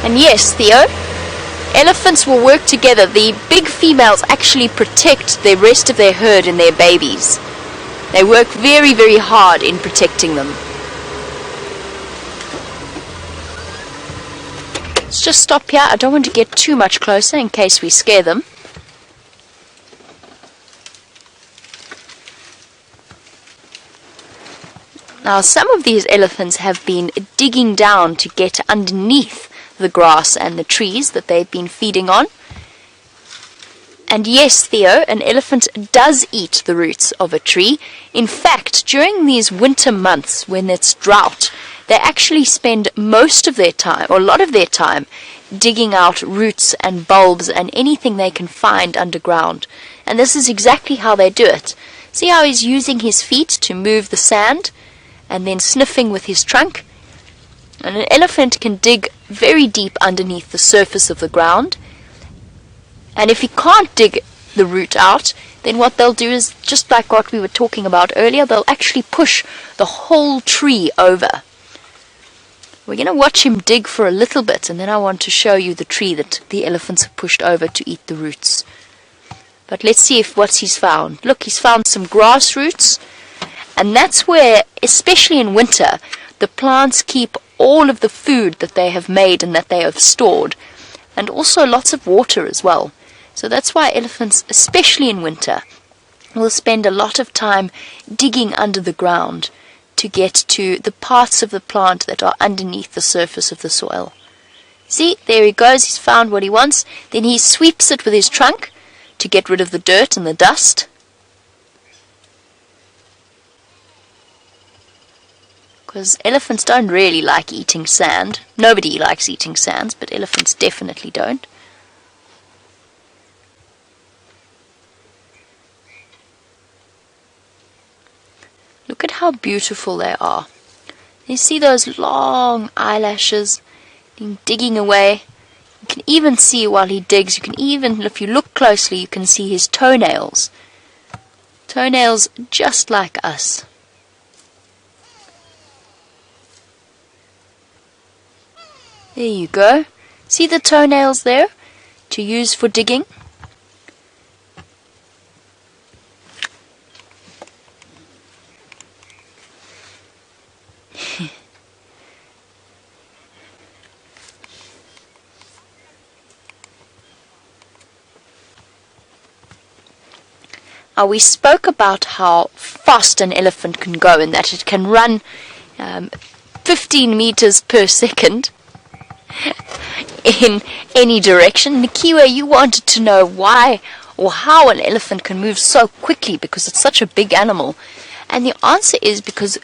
And yes, Theo, elephants will work together. The big females actually protect the rest of their herd and their babies. They work very, very hard in protecting them. Let's just stop here. I don't want to get too much closer in case we scare them. Now, some of these elephants have been digging down to get underneath the grass and the trees that they've been feeding on. And yes, Theo, an elephant does eat the roots of a tree. In fact, during these winter months when it's drought, they actually spend most of their time, or a lot of their time, digging out roots and bulbs and anything they can find underground. And this is exactly how they do it. See how he's using his feet to move the sand and then sniffing with his trunk? And an elephant can dig very deep underneath the surface of the ground. And if he can't dig the root out, then what they'll do is, just like what we were talking about earlier, they'll actually push the whole tree over. We're going to watch him dig for a little bit, and then I want to show you the tree that the elephants have pushed over to eat the roots. But let's see what he's found. Look, he's found some grass roots, and that's where, especially in winter, the plants keep all of the food that they have made and that they have stored, and also lots of water as well. So that's why elephants, especially in winter, will spend a lot of time digging under the ground to get to the parts of the plant that are underneath the surface of the soil. See, there he goes, he's found what he wants. Then he sweeps it with his trunk to get rid of the dirt and the dust. Because elephants don't really like eating sand. Nobody likes eating sands, but elephants definitely don't. Look at how beautiful they are. You see those long eyelashes digging away. You can even see while he digs, you can even, if you look closely, you can see his toenails. Toenails just like us. There you go. See the toenails there to use for digging? Now, we spoke about how fast an elephant can go and that it can run 15 meters per second in any direction. Nikiwa, you wanted to know why or how an elephant can move so quickly because it's such a big animal. And the answer is because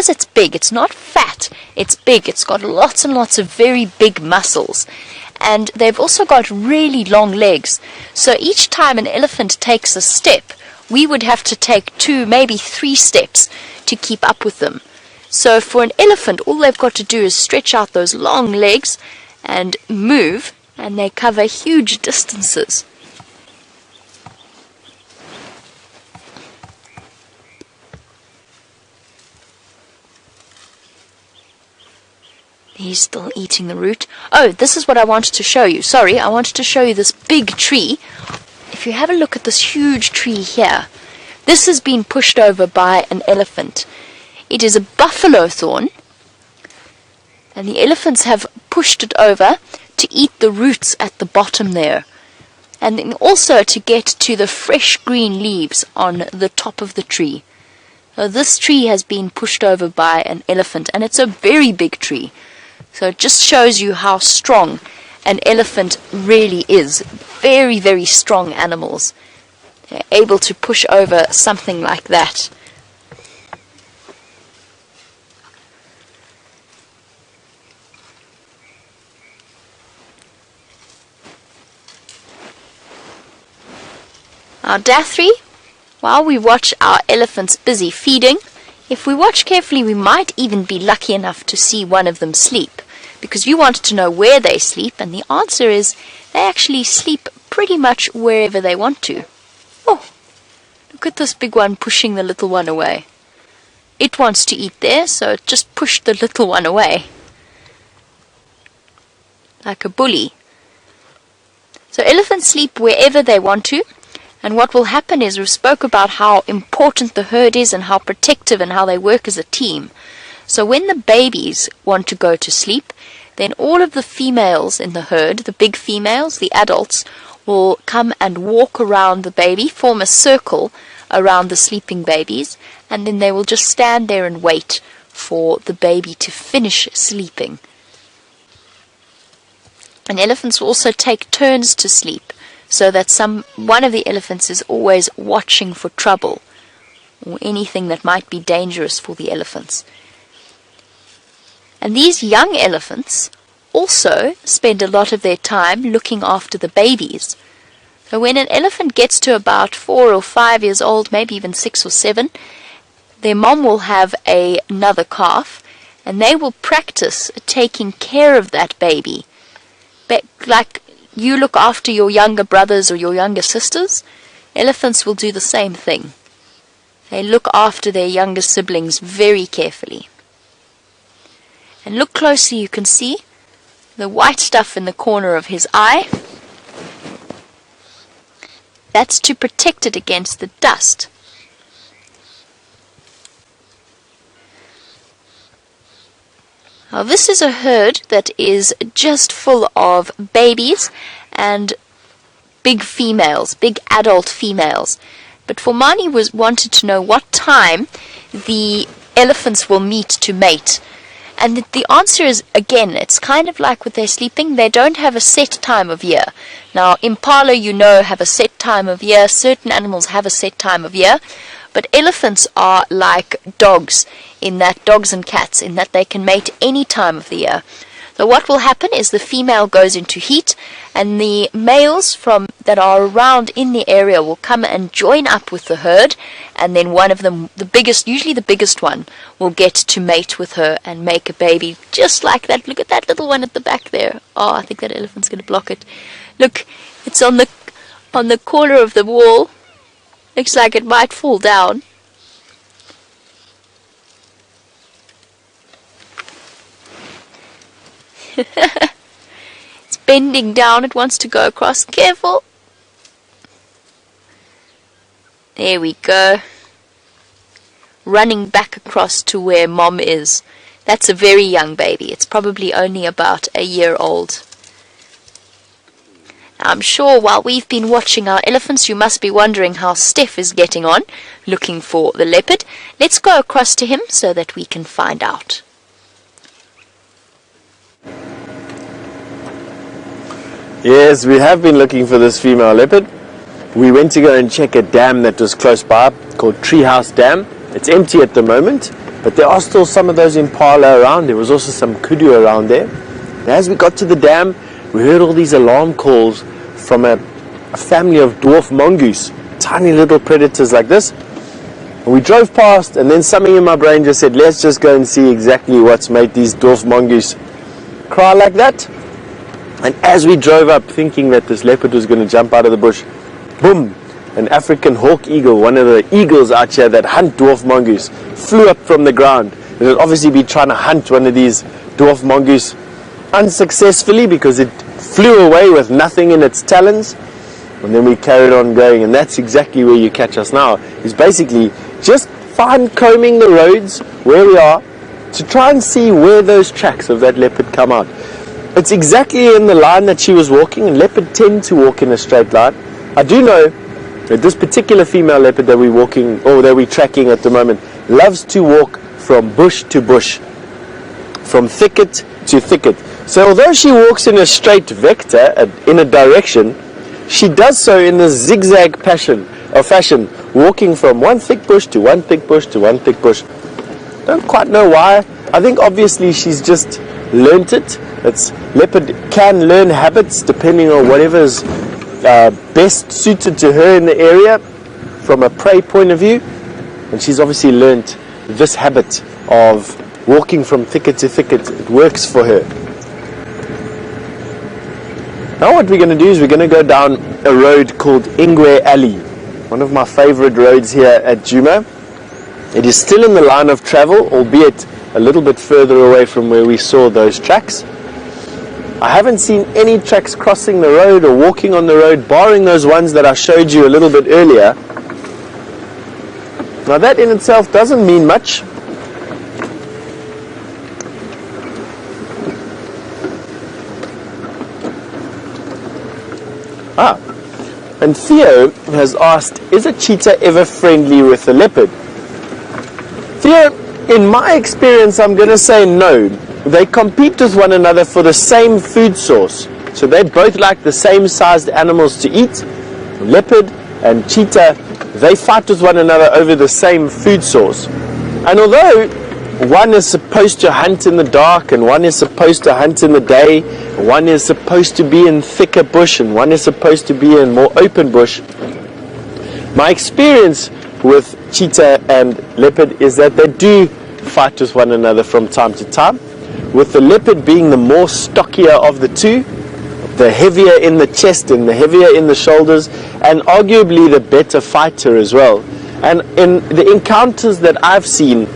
it's big. It's not fat, it's big. It's got lots and lots of very big muscles. And they've also got really long legs. So each time an elephant takes a step, we would have to take 2, maybe 3 steps to keep up with them. So for an elephant, all they've got to do is stretch out those long legs and move, and they cover huge distances. He's still eating the root. Oh, this is what I wanted to show you. Sorry, I wanted to show you this big tree. If you have a look at this huge tree here, this has been pushed over by an elephant. It is a buffalo thorn, and the elephants have pushed it over to eat the roots at the bottom there, and then also to get to the fresh green leaves on the top of the tree. So this tree has been pushed over by an elephant, and it's a very big tree. So it just shows you how strong an elephant really is. Very, very strong animals. They're able to push over something like that. Now, Dathri, while we watch our elephants busy feeding, if we watch carefully, we might even be lucky enough to see one of them sleep, because you wanted to know where they sleep, and the answer is they actually sleep pretty much wherever they want to. Oh, look at this big one pushing the little one away. It wants to eat there, so it just pushed the little one away. Like a bully. So elephants sleep wherever they want to, and what will happen is we spoke about how important the herd is and how protective and how they work as a team. So when the babies want to go to sleep, then all of the females in the herd, the big females, the adults, will come and walk around the baby, form a circle around the sleeping babies, and then they will just stand there and wait for the baby to finish sleeping. And elephants will also take turns to sleep, so that one of the elephants is always watching for trouble or anything that might be dangerous for the elephants. And these young elephants also spend a lot of their time looking after the babies. So when an elephant gets to about 4 or 5 years old, maybe even 6 or 7, their mom will have another calf, and they will practice taking care of that baby. Like you look after your younger brothers or your younger sisters, elephants will do the same thing. They look after their younger siblings very carefully. And look closely, you can see the white stuff in the corner of his eye. That's to protect it against the dust. Now this is a herd that is just full of babies and big females, big adult females. But Formani wanted to know what time the elephants will meet to mate. And the answer is, again, it's kind of like with their sleeping. They don't have a set time of year. Now, impala, have a set time of year. Certain animals have a set time of year. But elephants are like dogs and cats, in that they can mate any time of the year. So what will happen is the female goes into heat, and the males that are around in the area will come and join up with the herd, and then one of them, usually the biggest one, will get to mate with her and make a baby just like that. Look at that little one at the back there. Oh, I think that elephant's going to block it. Look, it's on the corner of the wall. Looks like it might fall down. It's bending down. It wants to go across. Careful. There we go. Running back across to where mom is. That's a very young baby. It's probably only about a year old. I'm sure while we've been watching our elephants, you must be wondering how Steph is getting on, looking for the leopard. Let's go across to him so that we can find out. Yes, we have been looking for this female leopard. We went to go and check a dam that was close by called Treehouse Dam. It's empty at the moment, but there are still some of those impala around. There was also some kudu around there. And as we got to the dam, we heard all these alarm calls from a family of dwarf mongoose, tiny little predators like this. And we drove past, and then something in my brain just said, let's just go and see exactly what's made these dwarf mongoose cry like that. And as we drove up thinking that this leopard was going to jump out of the bush, boom, an African hawk eagle, one of the eagles out here that hunt dwarf mongoose, flew up from the ground. It would obviously be trying to hunt one of these dwarf mongoose unsuccessfully because it flew away with nothing in its talons. And then we carried on going, and that's exactly where you catch us now, is basically just fine combing the roads where we are to try and see where those tracks of that leopard come out. It's exactly in the line that she was walking, and leopard tend to walk in a straight line. I do know that this particular female leopard that we're walking, or that we're tracking at the moment, loves to walk from bush to bush, from thicket to thicket. So although she walks in a straight vector, in a direction, she does so in a zigzag fashion, walking from one thick bush to one thick bush to one thick bush. Don't quite know why. I think obviously she's just learnt it. Leopard can learn habits depending on whatever's best suited to her in the area from a prey point of view, and she's obviously learnt this habit of walking from thicket to thicket. It works for her. Now what we're going to do is we're going to go down a road called Ingwe Alley, one of my favorite roads here at Djuma. It is still in the line of travel, albeit a little bit further away from where we saw those tracks. I haven't seen any tracks crossing the road or walking on the road, barring those ones that I showed you a little bit earlier. Now that in itself doesn't mean much. And Theo has asked, is a cheetah ever friendly with a leopard? Theo, in my experience, I'm going to say no. They compete with one another for the same food source. So they both like the same sized animals to eat. Leopard and cheetah, they fight with one another over the same food source. And although one is supposed to hunt in the dark and one is supposed to hunt in the day, one is supposed to be in thicker bush and one is supposed to be in more open bush, my experience with cheetah and leopard is that they do fight with one another from time to time, with the leopard being the more stockier of the two, the heavier in the chest and the heavier in the shoulders, and arguably the better fighter as well. And in the encounters that I've seen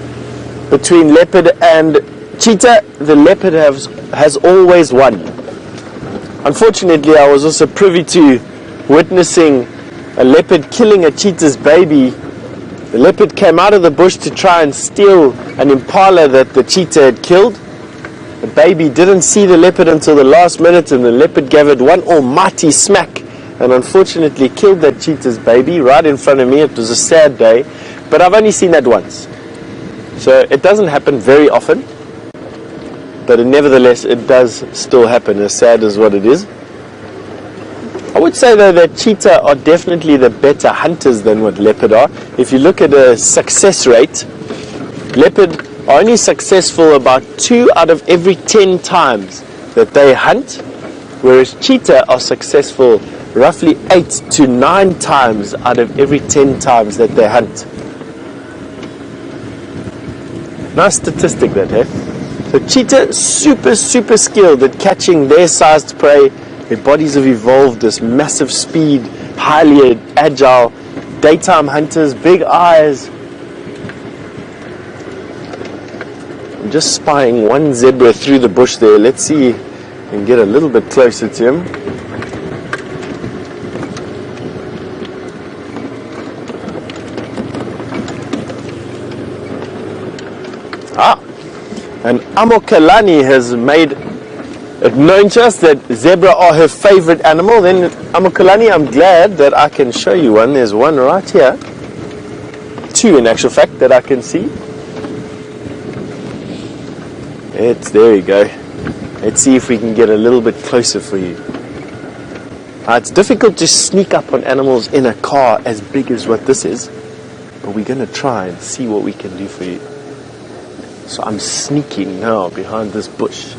between leopard and cheetah, the leopard has always won. Unfortunately, I was also privy to witnessing a leopard killing a cheetah's baby. The leopard came out of the bush to try and steal an impala that the cheetah had killed. The baby didn't see the leopard until the last minute, and the leopard gave it one almighty smack and unfortunately killed that cheetah's baby right in front of me. It was a sad day, but I've only seen that once. So it doesn't happen very often, but nevertheless it does still happen, as sad as what it is. I would say though that cheetah are definitely the better hunters than what leopard are. If you look at a success rate, leopard are only successful about 2 out of every 10 times that they hunt, whereas cheetah are successful roughly 8 to 9 times out of every 10 times that they hunt. Nice statistic that, eh? So cheetah, super skilled at catching their sized prey. Their bodies have evolved this massive speed, highly agile, daytime hunters, big eyes. I'm just spying one zebra through the bush there. Let's see if we can get a little bit closer to him. And Amokalani has made it known to us that zebra are her favorite animal. Then Amokalani, I'm glad that I can show you one. There's one right here. 2 in actual fact that I can see. There we go. Let's see if we can get a little bit closer for you. It's difficult to sneak up on animals in a car as big as what this is, but we're going to try and see what we can do for you. So I'm sneaking now behind this bush.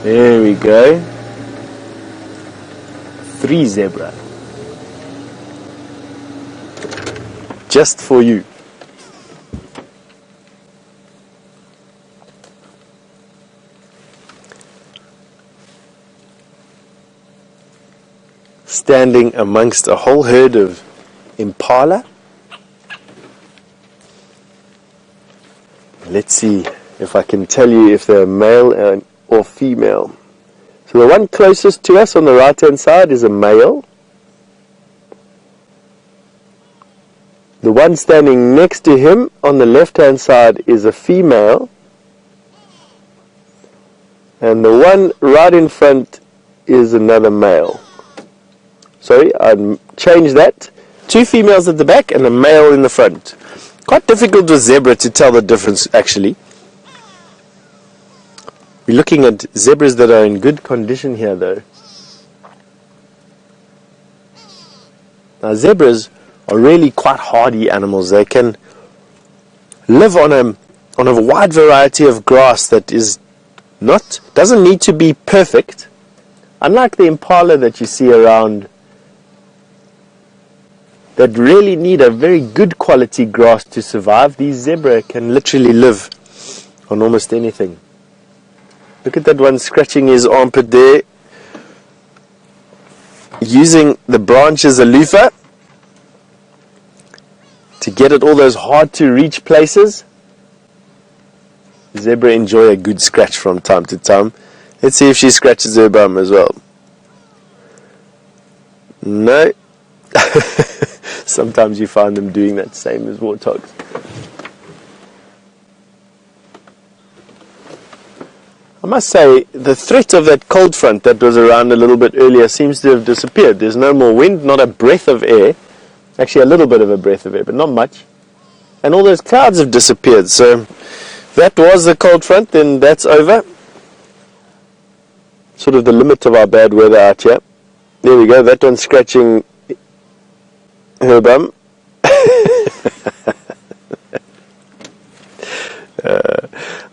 There we go. 3 zebra. Just for you. Standing amongst a whole herd of impala. Let's see if I can tell you if they're male or female. So the one closest to us on the right hand side is a male. The one standing next to him on the left hand side is a female. And the one right in front is another male. Sorry, I'd change that. 2 females at the back and a male in the front. Quite difficult with zebra to tell the difference, actually. We're looking at zebras that are in good condition here, though. Now, zebras are really quite hardy animals. They can live on a wide variety of grass that doesn't need to be perfect. Unlike the impala that you see around, that really need a very good quality grass to survive, these zebra can literally live on almost anything. Look at that one scratching his armpit there, using the branch as a loofah to get at all those hard to reach places. Zebra enjoy a good scratch from time to time. Let's see if she scratches her bum as well. No. Sometimes you find them doing that same as warthogs. I must say, the threat of that cold front that was around a little bit earlier seems to have disappeared. There's no more wind, not a breath of air. Actually, a little bit of a breath of air, but not much. And all those clouds have disappeared. So, if that was the cold front, then that's over. Sort of the limit of our bad weather out here. There we go, that one's scratching her bum.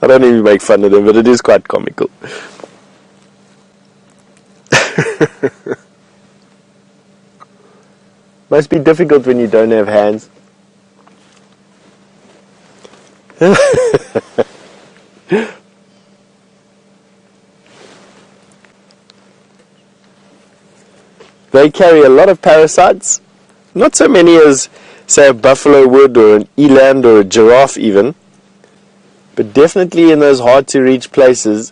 I don't even make fun of them, but it is quite comical. Must be difficult when you don't have hands. They carry a lot of parasites. Not so many as, say, a buffalo would, or an eland, or a giraffe even. But definitely in those hard-to-reach places.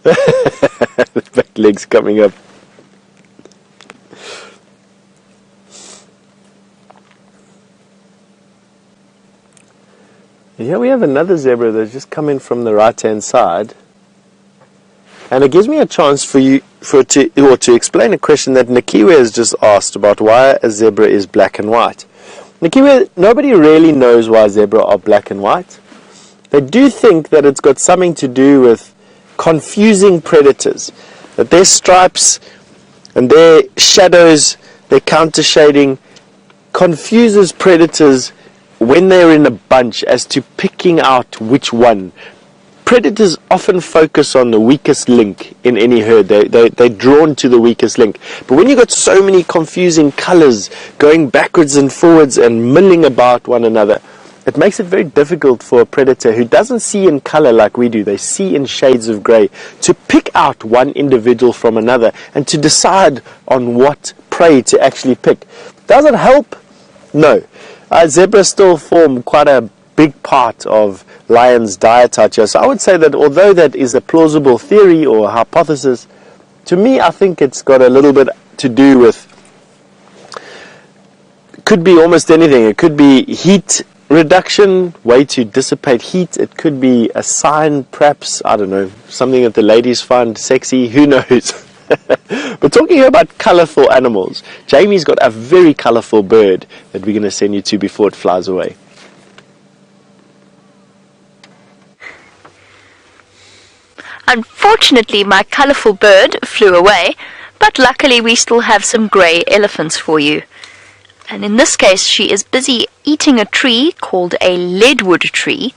The back legs coming up. Here we have another zebra that's just come in from the right-hand side. And it gives me a chance to explain a question that Nat.Geo has just asked about why a zebra is black and white. Nat.Geo, nobody really knows why zebra are black and white. They do think that it's got something to do with confusing predators, that their stripes and their shadows, their counter shading, confuses predators when they're in a bunch as to picking out which one. Predators often focus on the weakest link in any herd. They're drawn to the weakest link. But when you've got so many confusing colors going backwards and forwards and milling about one another, it makes it very difficult for a predator who doesn't see in color like we do, they see in shades of gray, to pick out one individual from another and to decide on what prey to actually pick. Does it help? No. Zebras still form quite a big part of lions' diet out here. So I would say that although that is a plausible theory or a hypothesis, to me I think it's got a little bit to do with, could be almost anything. It could be heat reduction, way to dissipate heat. It could be a sign, perhaps, I don't know, something that the ladies find sexy, who knows. But talking here about colourful animals, Jamie's got a very colourful bird that we're going to send you to before it flies away. Unfortunately, my colourful bird flew away, but luckily we still have some grey elephants for you. And in this case, she is busy eating a tree called a leadwood tree,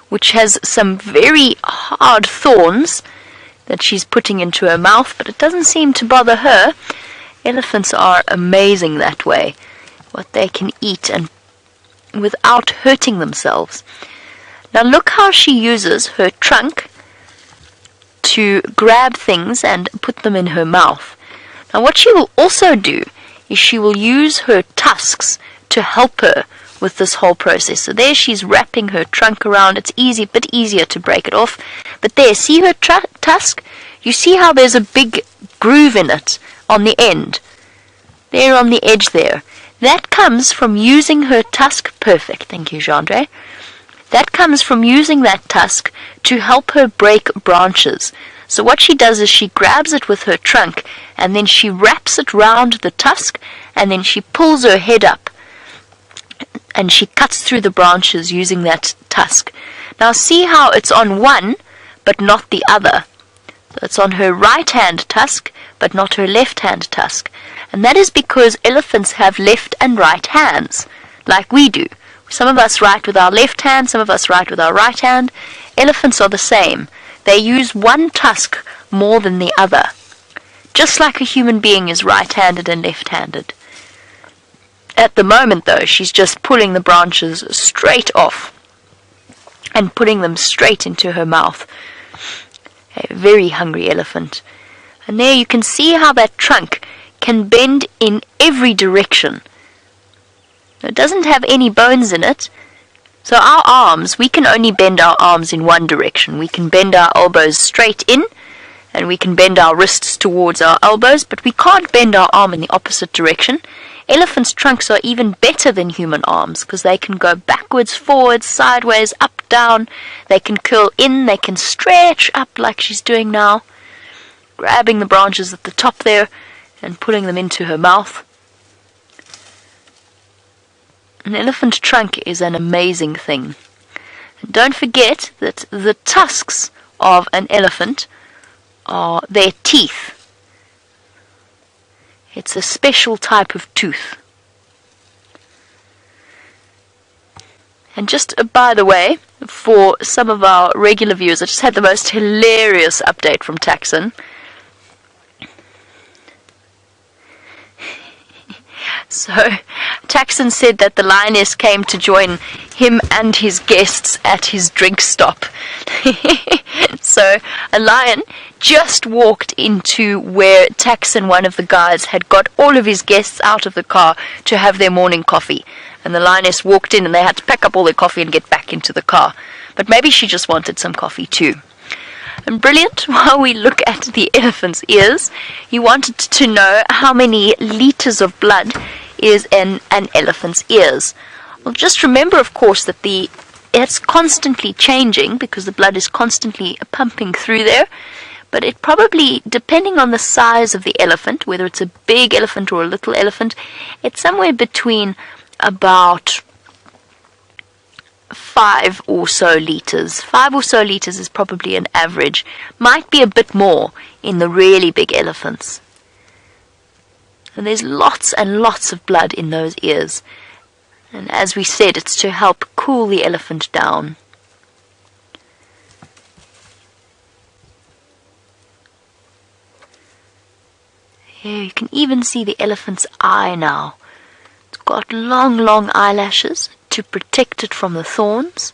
which has some very hard thorns that she's putting into her mouth, but it doesn't seem to bother her. Elephants are amazing that way, what they can eat and without hurting themselves. Now look how she uses her trunk to grab things and put them in her mouth. Now what she will also do is she will use her tusks to help her with this whole process. So there she's wrapping her trunk around. It's easy, bit easier to break it off. But there, see her tusk? You see how there's a big groove in it on the end. There on the edge there. That comes from using her tusk. Perfect. Thank you, Jeandre. That comes from using that tusk to help her break branches. So what she does is she grabs it with her trunk and then she wraps it round the tusk and then she pulls her head up and she cuts through the branches using that tusk. Now see how it's on one but not the other. So it's on her right hand tusk but not her left hand tusk. And that is because elephants have left and right hands, like we do. Some of us write with our left hand, some of us write with our right hand. Elephants are the same. They use one tusk more than the other. Just like a human being is right-handed and left-handed. At the moment, though, she's just pulling the branches straight off and putting them straight into her mouth. A very hungry elephant. And there you can see how that trunk can bend in every direction. It doesn't have any bones in it, so our arms, we can only bend our arms in one direction. We can bend our elbows straight in, and we can bend our wrists towards our elbows, but we can't bend our arm in the opposite direction. Elephants' trunks are even better than human arms because they can go backwards, forwards, sideways, up, down. They can curl in, they can stretch up like she's doing now, grabbing the branches at the top there and pulling them into her mouth. An elephant trunk is an amazing thing. And don't forget that the tusks of an elephant are their teeth. It's a special type of tooth. And just by the way, for some of our regular viewers, I just had the most hilarious update from Taxon. So, Taxon said that the lioness came to join him and his guests at his drink stop. So, a lion just walked into where Taxon, one of the guys, had got all of his guests out of the car to have their morning coffee. And the lioness walked in and they had to pack up all their coffee and get back into the car. But maybe she just wanted some coffee too. And brilliant, while we look at the elephant's ears, you wanted to know how many liters of blood is in an elephant's ears. Well, just remember, of course, that it's constantly changing because the blood is constantly pumping through there. But it probably, depending on the size of the elephant, whether it's a big elephant or a little elephant, it's somewhere between about 5 or so liters. 5 or so liters is probably an average. Might be a bit more in the really big elephants. And there's lots and lots of blood in those ears. And as we said, it's to help cool the elephant down. Here you can even see the elephant's eye now. It's got long, long eyelashes to protect it from the thorns.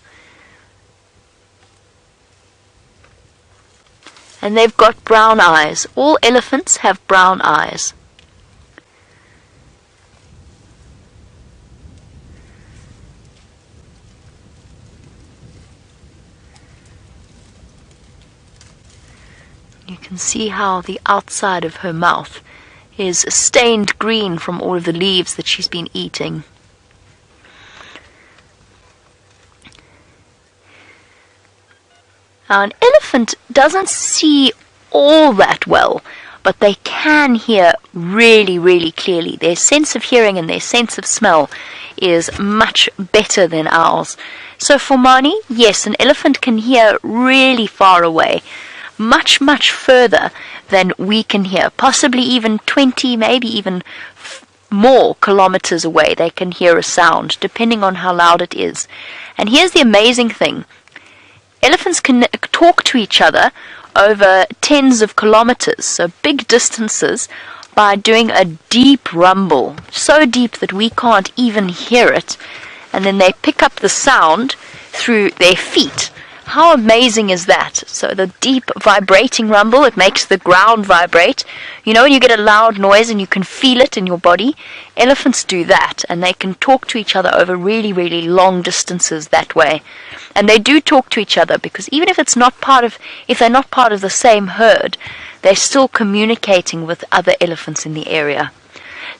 And they've got brown eyes. All elephants have brown eyes. You can see how the outside of her mouth is stained green from all of the leaves that she's been eating. Now, an elephant doesn't see all that well, but they can hear really, really clearly. Their sense of hearing and their sense of smell is much better than ours. So for Mani, yes, an elephant can hear really far away, much, much further than we can hear, possibly even 20, maybe even more kilometers away. They can hear a sound, depending on how loud it is. And here's the amazing thing. Elephants can talk to each other over tens of kilometers, so big distances, by doing a deep rumble, so deep that we can't even hear it. And then they pick up the sound through their feet. How amazing is that? So the deep vibrating rumble, it makes the ground vibrate. You know when you get a loud noise and you can feel it in your body? Elephants do that, and they can talk to each other over really, really long distances that way. And they do talk to each other because even if they're not part of the same herd, they're still communicating with other elephants in the area.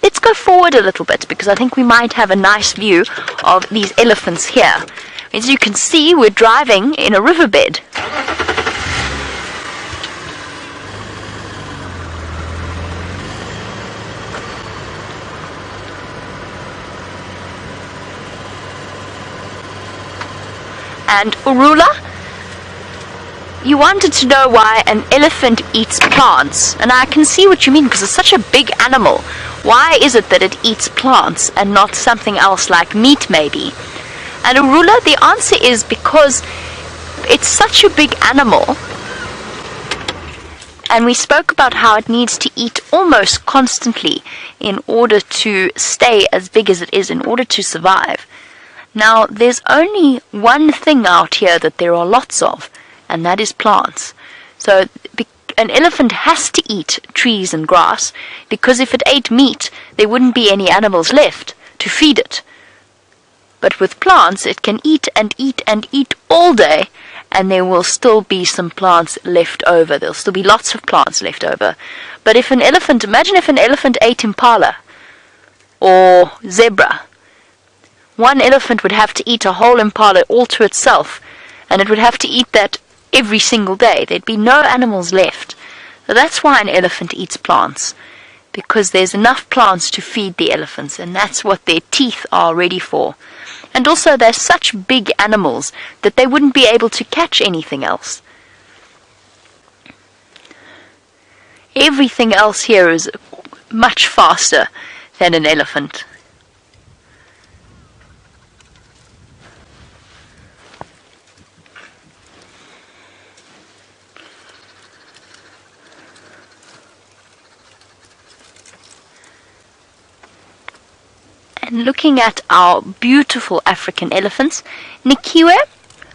Let's go forward a little bit because I think we might have a nice view of these elephants here. As you can see, we're driving in a riverbed. And Urula, you wanted to know why an elephant eats plants. And I can see what you mean because it's such a big animal. Why is it that it eats plants and not something else like meat maybe? And Urula, the answer is because it's such a big animal And we spoke about how it needs to eat almost constantly in order to stay as big as it is, in order to survive. Now, there's only one thing out here that there are lots of, and that is plants. So an elephant has to eat trees and grass, because if it ate meat, there wouldn't be any animals left to feed it. But with plants, it can eat and eat and eat all day, and there will still be some plants left over. There'll still be lots of plants left over. But if an elephant, imagine if an elephant ate impala or zebra. One elephant would have to eat a whole impala all to itself, and it would have to eat that every single day. There'd be no animals left. So that's why an elephant eats plants, because there's enough plants to feed the elephants, and that's what their teeth are ready for. And also they're such big animals that they wouldn't be able to catch anything else. Everything else here is much faster than an elephant. And looking at our beautiful African elephants, Nat.Geo,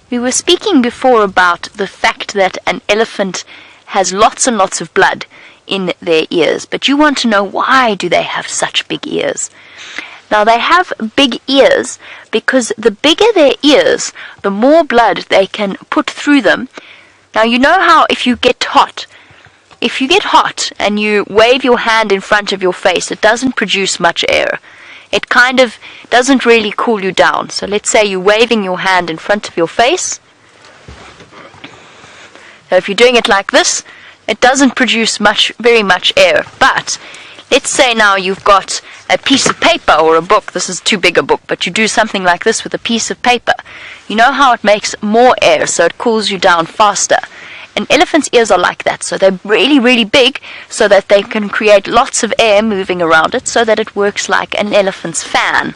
we were speaking before about the fact that an elephant has lots and lots of blood in their ears, but you want to know, why do they have such big ears? Now, they have big ears because the bigger their ears, the more blood they can put through them. Now, you know how if you get hot and you wave your hand in front of your face, it doesn't produce much air. It kind of doesn't really cool you down. So let's say you're waving your hand in front of your face. So if you're doing it like this, it doesn't produce very much air. But let's say now you've got a piece of paper or a book. This is too big a book, but you do something like this with a piece of paper. You know how it makes more air, so it cools you down faster. An elephant's ears are like that, so they're really, really big, so that they can create lots of air moving around it, so that it works like an elephant's fan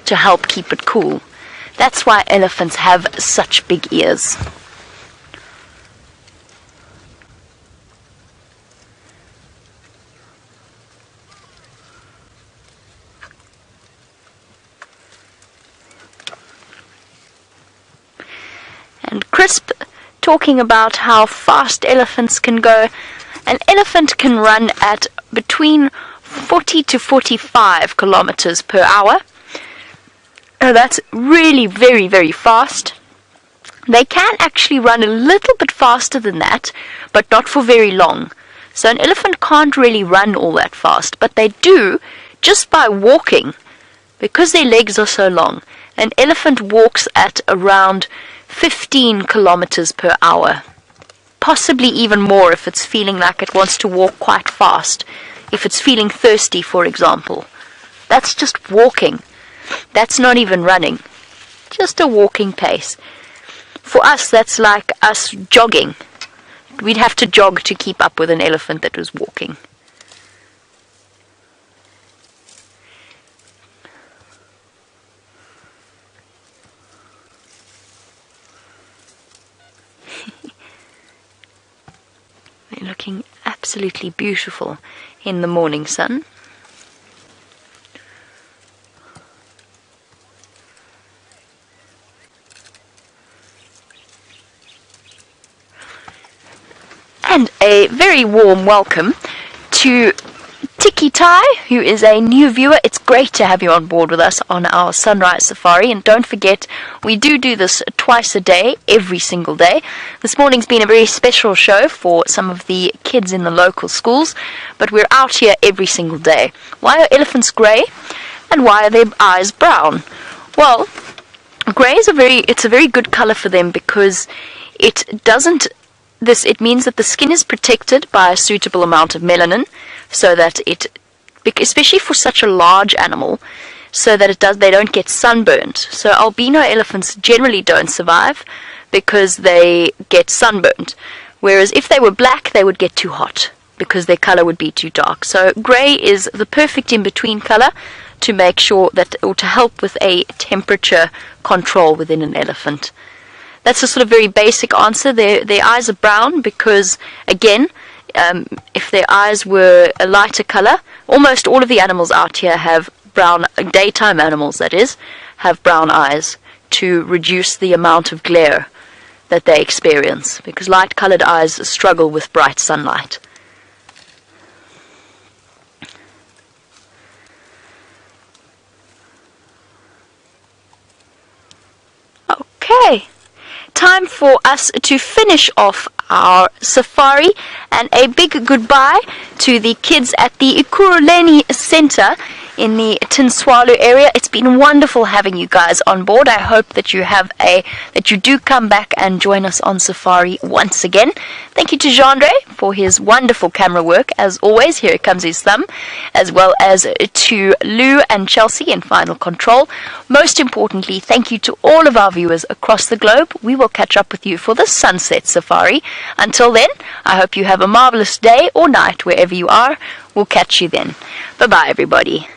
to help keep it cool. That's why elephants have such big ears. And Crisp, talking about how fast elephants can go. An elephant can run at between 40 to 45 kilometers per hour. That's really very, very fast. They can actually run a little bit faster than that, but not for very long. So an elephant can't really run all that fast, but they do just by walking, because their legs are so long. An elephant walks at around 15 kilometers per hour, possibly even more if it's feeling like it wants to walk quite fast. If it's feeling thirsty, for example. That's just walking. That's not even running. Just a walking pace. For us, that's like us jogging. We'd have to jog to keep up with an elephant that was walking. They're looking absolutely beautiful in the morning sun. And a very warm welcome to Cheetah, who is a new viewer. It's great to have you on board with us on our sunrise safari, and don't forget, we do this twice a day, every single day. This morning's been a very special show for some of the kids in the local schools, but we're out here every single day. Why are elephants grey, and why are their eyes brown? Well, grey is a very good color for them, because it means that the skin is protected by a suitable amount of melanin, so that especially for such a large animal, so that they don't get sunburned. So albino elephants generally don't survive because they get sunburned, whereas if they were black, they would get too hot because their color would be too dark. So gray is the perfect in-between color to make sure that, or to help with a temperature control within an elephant. That's a sort of very basic answer. Their eyes are brown because, again, if their eyes were a lighter color. Almost all of the animals out here have brown, daytime animals that is, have brown eyes to reduce the amount of glare that they experience, because light-colored eyes struggle with bright sunlight. Okay, time for us to finish off our safari, and a big goodbye to the kids at the Ekurhuleni Center in the Tinswalu area. It's been wonderful having you guys on board. I hope that you do come back and join us on safari once again. Thank you to Jandre for his wonderful camera work, as always. Here comes his thumb. As well as to Lou and Chelsea in Final Control. Most importantly, thank you to all of our viewers across the globe. We will catch up with you for the Sunset Safari. Until then, I hope you have a marvelous day or night wherever you are. We'll catch you then. Bye-bye, everybody.